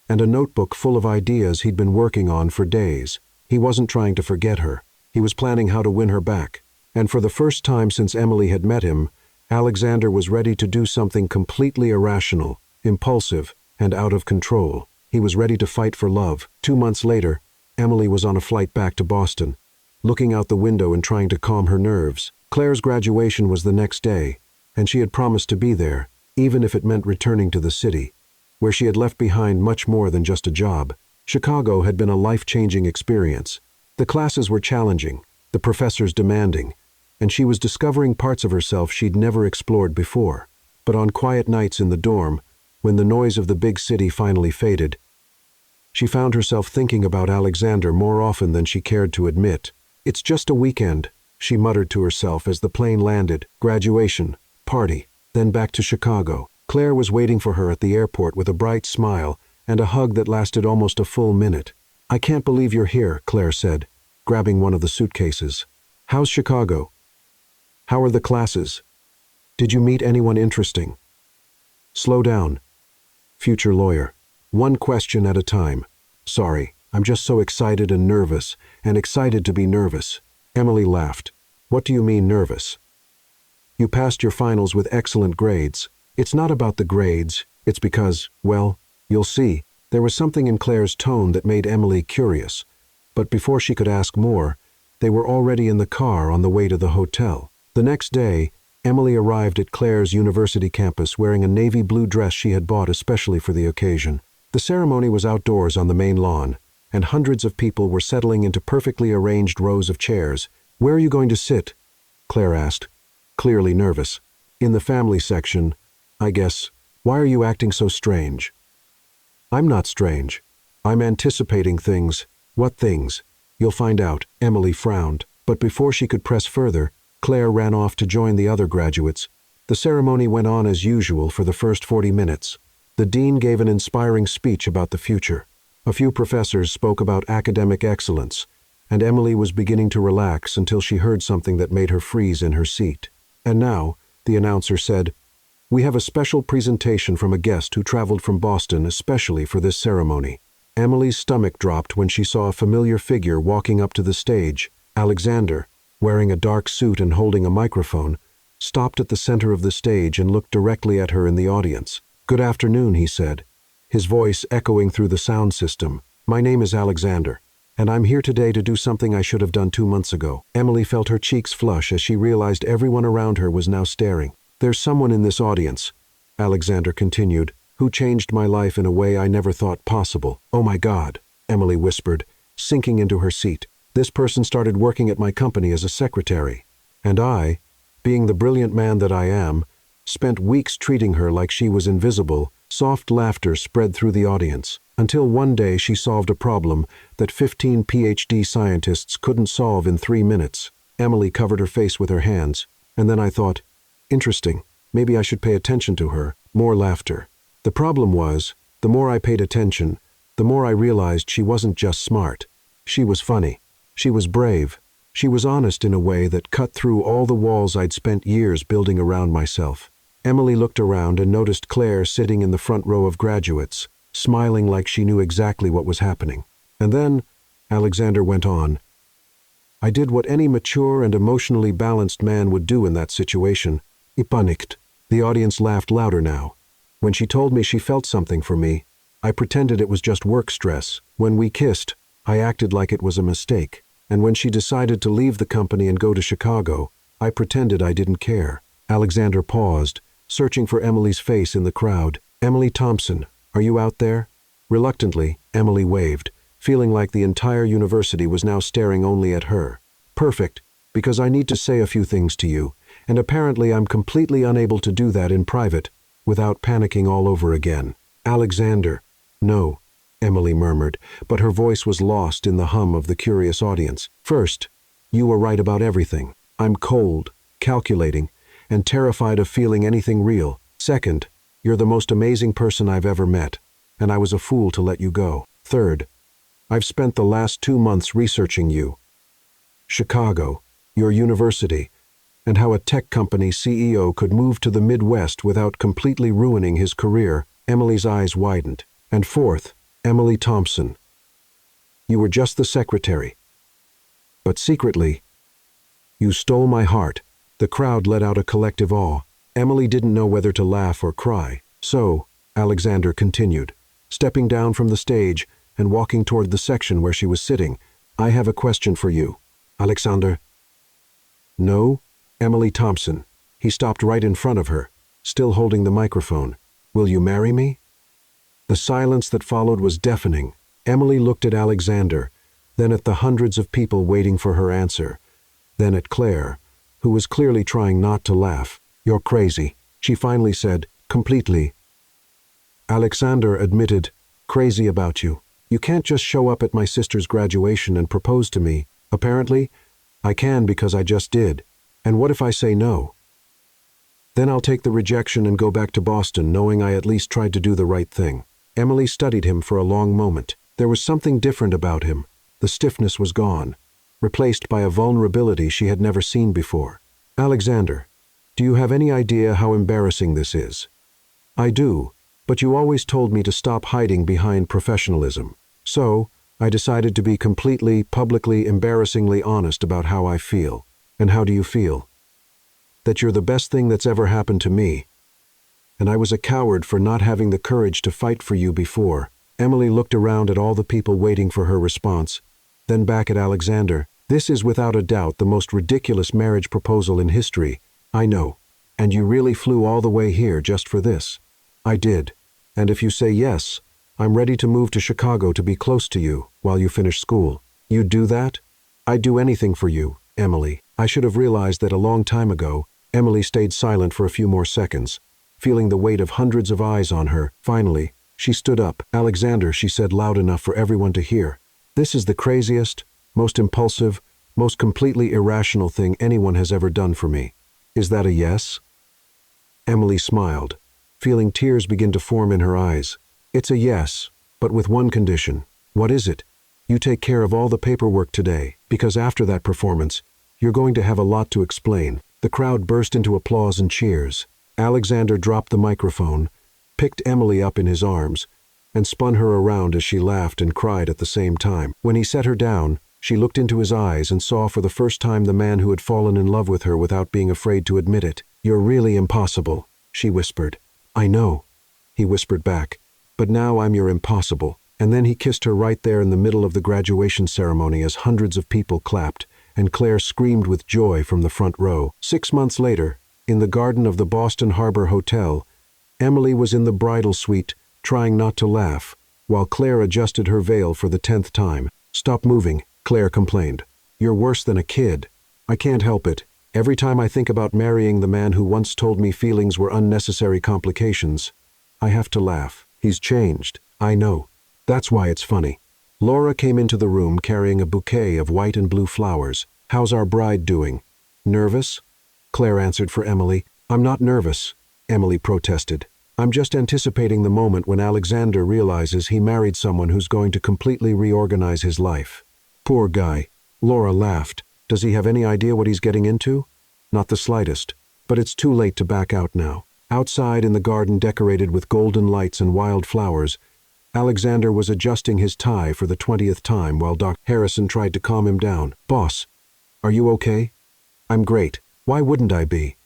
and a notebook full of ideas he'd been working on for days. He wasn't trying to forget her. He was planning how to win her back. And for the first time since Emily had met him, Alexander was ready to do something completely irrational, impulsive, and out of control. He was ready to fight for love. 2 months later, Emily was on a flight back to Boston, looking out the window and trying to calm her nerves. Claire's graduation was the next day, and she had promised to be there, even if it meant returning to the city, where she had left behind much more than just a job. Chicago had been a life-changing experience. The classes were challenging, the professors demanding, and she was discovering parts of herself she'd never explored before. But on quiet nights in the dorm, when the noise of the big city finally faded, she found herself thinking about Alexander more often than she cared to admit. It's just a weekend, she muttered to herself as the plane landed. Graduation, party, then back to Chicago. Claire was waiting for her at the airport with a bright smile and a hug that lasted almost a full minute. I can't believe you're here, Claire said, grabbing one of the suitcases. How's Chicago? How are the classes? Did you meet anyone interesting? Slow down. Future lawyer. One question at a time. Sorry, I'm just so excited and nervous, and excited to be nervous. Emily laughed. What do you mean nervous? You passed your finals with excellent grades. It's not about the grades, it's because, well, you'll see. There was something in Claire's tone that made Emily curious. But before she could ask more, they were already in the car on the way to the hotel. The next day, Emily arrived at Claire's university campus wearing a navy blue dress she had bought especially for the occasion. The ceremony was outdoors on the main lawn, and hundreds of people were settling into perfectly arranged rows of chairs. Where are you going to sit? Claire asked, clearly nervous. In the family section, I guess. Why are you acting so strange? I'm not strange. I'm anticipating things. What things? You'll find out. Emily frowned. But before she could press further, Claire ran off to join the other graduates. The ceremony went on as usual for the first 40 minutes. The dean gave an inspiring speech about the future. A few professors spoke about academic excellence, and Emily was beginning to relax until she heard something that made her freeze in her seat. And now, the announcer said, we have a special presentation from a guest who traveled from Boston especially for this ceremony. Emily's stomach dropped when she saw a familiar figure walking up to the stage. Alexander, wearing a dark suit and holding a microphone, stopped at the center of the stage and looked directly at her in the audience. Good afternoon, he said, his voice echoing through the sound system. My name is Alexander, and I'm here today to do something I should have done 2 months ago. Emily felt her cheeks flush as she realized everyone around her was now staring. There's someone in this audience, Alexander continued, who changed my life in a way I never thought possible. Oh my God, Emily whispered, sinking into her seat. This person started working at my company as a secretary, and I, being the brilliant man that I am, spent weeks treating her like she was invisible. Soft laughter spread through the audience, until one day she solved a problem that 15 PhD scientists couldn't solve in 3 minutes. Emily covered her face with her hands, and then I thought, interesting, maybe I should pay attention to her. More laughter. The problem was, the more I paid attention, the more I realized she wasn't just smart. She was funny. She was brave. She was honest in a way that cut through all the walls I'd spent years building around myself. Emily looked around and noticed Claire sitting in the front row of graduates, smiling like she knew exactly what was happening. And then, Alexander went on, I did what any mature and emotionally balanced man would do in that situation. I panicked. The audience laughed louder now. When she told me she felt something for me, I pretended it was just work stress. When we kissed, I acted like it was a mistake. And when she decided to leave the company and go to Chicago, I pretended I didn't care. Alexander paused, searching for Emily's face in the crowd. Emily Thompson, are you out there? Reluctantly, Emily waved, feeling like the entire university was now staring only at her. Perfect, because I need to say a few things to you, and apparently I'm completely unable to do that in private, without panicking all over again. Alexander. No, Emily murmured, but her voice was lost in the hum of the curious audience. First, you were right about everything. I'm cold, calculating, and terrified of feeling anything real. Second, you're the most amazing person I've ever met, and I was a fool to let you go. Third, I've spent the last 2 months researching you. Chicago, your university, and how a tech company CEO could move to the Midwest without completely ruining his career. Emily's eyes widened. And fourth, Emily Thompson. You were just the secretary. But secretly, you stole my heart. The crowd let out a collective awe. Emily didn't know whether to laugh or cry. So, Alexander continued, stepping down from the stage and walking toward the section where she was sitting. I have a question for you. Alexander. No, Emily Thompson. He stopped right in front of her, still holding the microphone. Will you marry me? The silence that followed was deafening. Emily looked at Alexander, then at the hundreds of people waiting for her answer, then at Claire, who was clearly trying not to laugh. You're crazy, she finally said, completely. Alexander admitted, crazy about you. You can't just show up at my sister's graduation and propose to me. Apparently, I can because I just did. And what if I say no? Then I'll take the rejection and go back to Boston, knowing I at least tried to do the right thing. Emily studied him for a long moment. There was something different about him. The stiffness was gone, replaced by a vulnerability she had never seen before. Alexander, do you have any idea how embarrassing this is? I do, but you always told me to stop hiding behind professionalism. So, I decided to be completely, publicly, embarrassingly honest about how I feel. And how do you feel? That you're the best thing that's ever happened to me. And I was a coward for not having the courage to fight for you before. Emily looked around at all the people waiting for her response, then back at Alexander. This is without a doubt the most ridiculous marriage proposal in history. I know. And you really flew all the way here just for this. I did. And if you say yes, I'm ready to move to Chicago to be close to you while you finish school. You'd do that? I'd do anything for you, Emily. I should have realized that a long time ago. Emily stayed silent for a few more seconds, feeling the weight of hundreds of eyes on her. Finally, she stood up. Alexander, she said loud enough for everyone to hear. This is the craziest, most impulsive, most completely irrational thing anyone has ever done for me. Is that a yes? Emily smiled, feeling tears begin to form in her eyes. It's a yes, but with one condition. What is it? You take care of all the paperwork today, because after that performance, you're going to have a lot to explain. The crowd burst into applause and cheers. Alexander dropped the microphone, picked Emily up in his arms, and spun her around as she laughed and cried at the same time. When he set her down, she looked into his eyes and saw for the first time the man who had fallen in love with her without being afraid to admit it. You're really impossible, she whispered. I know, he whispered back, but now I'm your impossible. And then he kissed her right there in the middle of the graduation ceremony as hundreds of people clapped, and Claire screamed with joy from the front row. 6 months later, in the garden of the Boston Harbor Hotel, Emily was in the bridal suite, trying not to laugh, while Claire adjusted her veil for the 10th time. Stop moving, Claire complained. You're worse than a kid. I can't help it. Every time I think about marrying the man who once told me feelings were unnecessary complications, I have to laugh. He's changed. I know. That's why it's funny. Laura came into the room carrying a bouquet of white and blue flowers. How's our bride doing? Nervous? Claire answered for Emily. I'm not nervous, Emily protested. I'm just anticipating the moment when Alexander realizes he married someone who's going to completely reorganize his life. Poor guy. Laura laughed. Does he have any idea what he's getting into? Not the slightest. But it's too late to back out now. Outside in the garden decorated with golden lights and wild flowers, Alexander was adjusting his tie for the 20th time while Dr. Harrison tried to calm him down. Boss, are you okay? I'm great. Why wouldn't I be?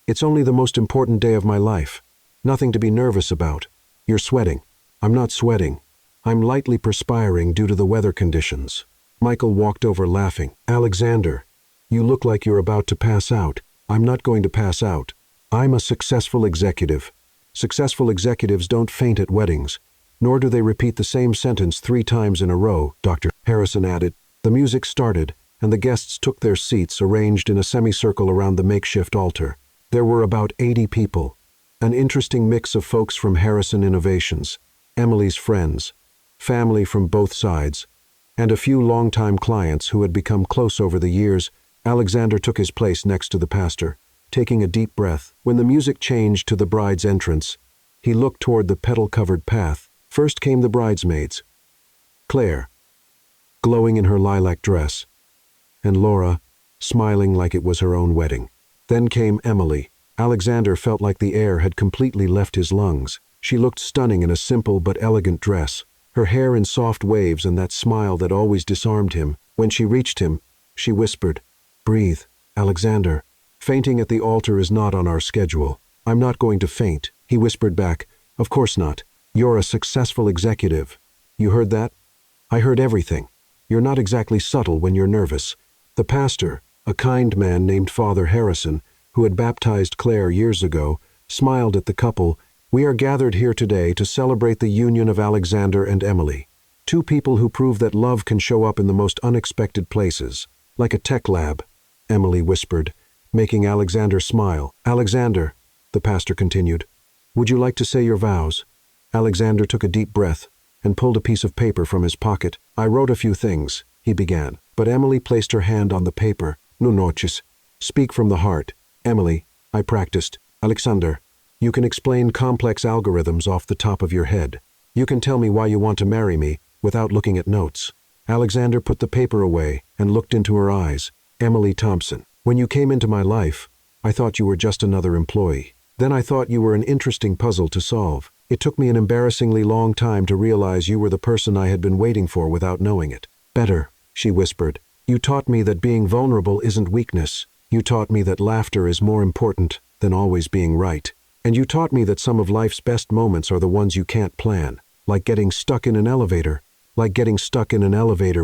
It's only the most important day of my life. Nothing to be nervous about. You're sweating. I'm not sweating. I'm lightly perspiring due to the weather conditions. Michael walked over laughing. Alexander, you look like you're about to pass out. I'm not going to pass out. I'm a successful executive. Successful executives don't faint at weddings, nor do they repeat the same sentence 3 times in a row, Dr. Harrison added. The music started, and the guests took their seats arranged in a semicircle around the makeshift altar. There were about 80 people, an interesting mix of folks from Harrison Innovations, Emily's friends, family from both sides, and a few longtime clients who had become close over the years. Alexander took his place next to the pastor, taking a deep breath. When the music changed to the bride's entrance, he looked toward the petal-covered path. First came the bridesmaids, Claire, glowing in her lilac dress, and Laura, smiling like it was her own wedding. Then came Emily. Alexander felt like the air had completely left his lungs. She looked stunning in a simple but elegant dress, her hair in soft waves and that smile that always disarmed him. When she reached him, she whispered, "Breathe, Alexander. Fainting at the altar is not on our schedule." "I'm not going to faint," he whispered back. "Of course not. You're a successful executive. You heard that?" "I heard everything. You're not exactly subtle when you're nervous." The pastor, a kind man named Father Harrison, who had baptized Claire years ago, smiled at the couple. "We are gathered here today to celebrate the union of Alexander and Emily, 2 people who prove that love can show up in the most unexpected places, like a tech lab," Emily whispered, making Alexander smile. "Alexander," the pastor continued, "would you like to say your vows?" Alexander took a deep breath and pulled a piece of paper from his pocket. "I wrote a few things," he began, but Emily placed her hand on the paper. "No noches. Speak from the heart." "Emily, I practiced. Alexander, you can explain complex algorithms off the top of your head. You can tell me why you want to marry me without looking at notes." Alexander put the paper away and looked into her eyes. "Emily Thompson, when you came into my life, I thought you were just another employee. Then I thought you were an interesting puzzle to solve. It took me an embarrassingly long time to realize you were the person I had been waiting for without knowing it." "Better," she whispered. "You taught me that being vulnerable isn't weakness. You taught me that laughter is more important than always being right. And you taught me that some of life's best moments are the ones you can't plan, like getting stuck in an elevator,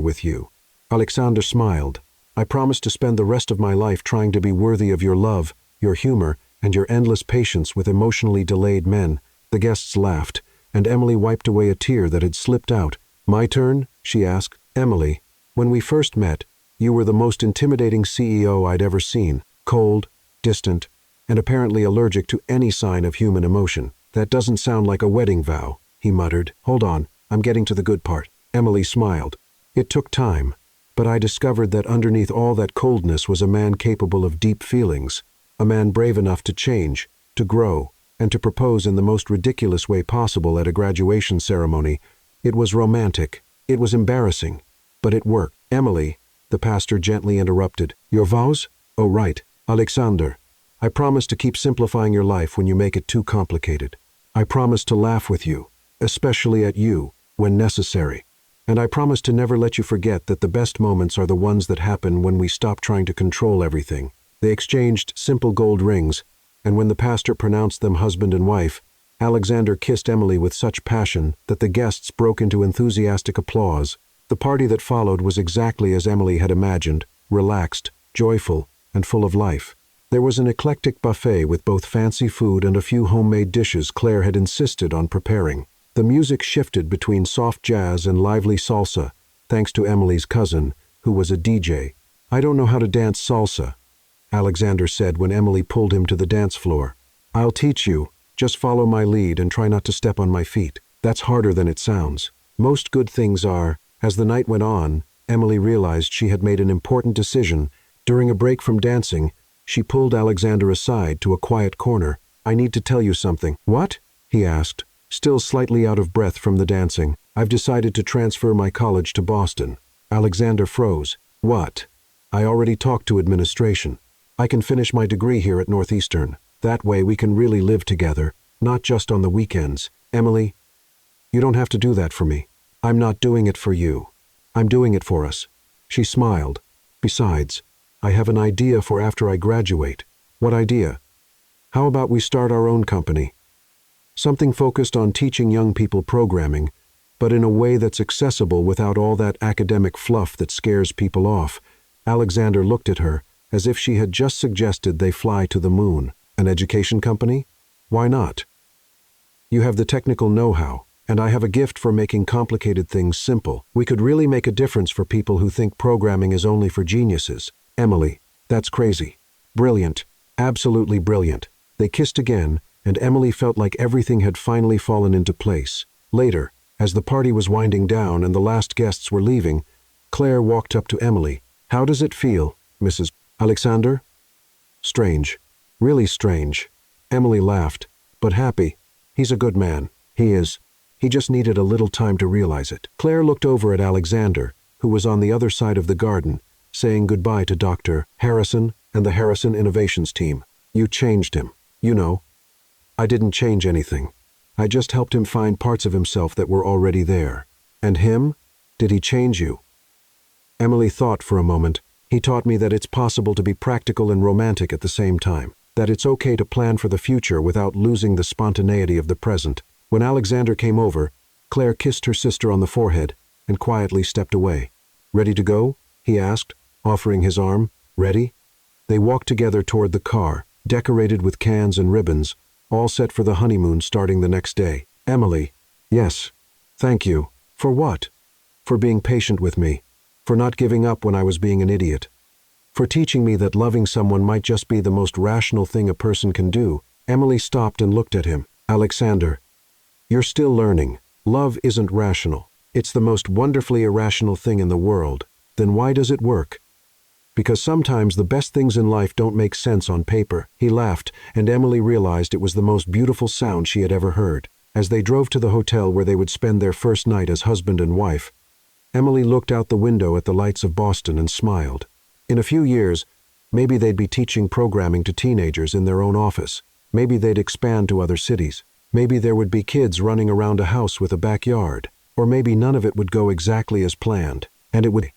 with you." Alexander smiled. "I promise to spend the rest of my life trying to be worthy of your love, your humor, and your endless patience with emotionally delayed men." The guests laughed, and Emily wiped away a tear that had slipped out. "My turn?" she asked. "Emily, when we first met, you were the most intimidating CEO I'd ever seen. Cold, distant, and apparently allergic to any sign of human emotion." "That doesn't sound like a wedding vow," he muttered. "Hold on, I'm getting to the good part." Emily smiled. "It took time, but I discovered that underneath all that coldness was a man capable of deep feelings, a man brave enough to change, to grow, and to propose in the most ridiculous way possible at a graduation ceremony. It was romantic. It was embarrassing. But it worked." "Emily," the pastor gently interrupted. "Your vows? Oh, right. Alexander, I promise to keep simplifying your life when you make it too complicated. I promise to laugh with you, especially at you, when necessary. And I promise to never let you forget that the best moments are the ones that happen when we stop trying to control everything." They exchanged simple gold rings, and when the pastor pronounced them husband and wife, Alexander kissed Emily with such passion that the guests broke into enthusiastic applause. The party that followed was exactly as Emily had imagined, relaxed, joyful, and full of life. There was an eclectic buffet with both fancy food and a few homemade dishes Claire had insisted on preparing. The music shifted between soft jazz and lively salsa, thanks to Emily's cousin, who was a DJ. "I don't know how to dance salsa," Alexander said when Emily pulled him to the dance floor. "I'll teach you. Just follow my lead and try not to step on my feet. That's harder than it sounds. Most good things are." As the night went on, Emily realized she had made an important decision. During a break from dancing, she pulled Alexander aside to a quiet corner. "I need to tell you something." "What?" he asked, still slightly out of breath from the dancing. "I've decided to transfer my college to Boston." Alexander froze. "What?" I already talked to administration. I can finish my degree here at Northeastern. That way we can really live together, not just on the weekends. Emily, you don't have to do that for me. I'm not doing it for you. I'm doing it for us." She smiled. "Besides, I have an idea for after I graduate." "What idea?" "How about we start our own company? Something focused on teaching young people programming, but in a way that's accessible without all that academic fluff that scares people off." Alexander looked at her as if she had just suggested they fly to the moon. "An education company? Why not? You have the technical know-how, and I have a gift for making complicated things simple. We could really make a difference for people who think programming is only for geniuses." "Emily, that's crazy. Brilliant. Absolutely brilliant." They kissed again, and Emily felt like everything had finally fallen into place. Later, as the party was winding down and the last guests were leaving, Claire walked up to Emily. "How does it feel, Mrs. Alexander?" "Strange. Really strange." Emily laughed. "But happy. He's a good man." "He is. He just needed a little time to realize it." Claire looked over at Alexander, who was on the other side of the garden, saying goodbye to Dr. Harrison and the Harrison Innovations team. "You changed him. You know." "I didn't change anything. I just helped him find parts of himself that were already there." "And him? Did he change you?" Emily thought for a moment. "He taught me that it's possible to be practical and romantic at the same time, that it's okay to plan for the future without losing the spontaneity of the present." When Alexander came over, Claire kissed her sister on the forehead and quietly stepped away. "Ready to go?" he asked, offering his arm. "Ready?" They walked together toward the car, decorated with cans and ribbons, all set for the honeymoon starting the next day. "Emily." "Yes. Thank you." "For what?" "For being patient with me. For not giving up when I was being an idiot. For teaching me that loving someone might just be the most rational thing a person can do." Emily stopped and looked at him. "Alexander, you're still learning. Love isn't rational. It's the most wonderfully irrational thing in the world. Then why does it work? Because sometimes the best things in life don't make sense on paper." He laughed, and Emily realized it was the most beautiful sound she had ever heard. As they drove to the hotel where they would spend their first night as husband and wife, Emily looked out the window at the lights of Boston and smiled. In a few years, maybe they'd be teaching programming to teenagers in their own office. Maybe they'd expand to other cities. Maybe there would be kids running around a house with a backyard. Or maybe none of it would go exactly as planned, and it would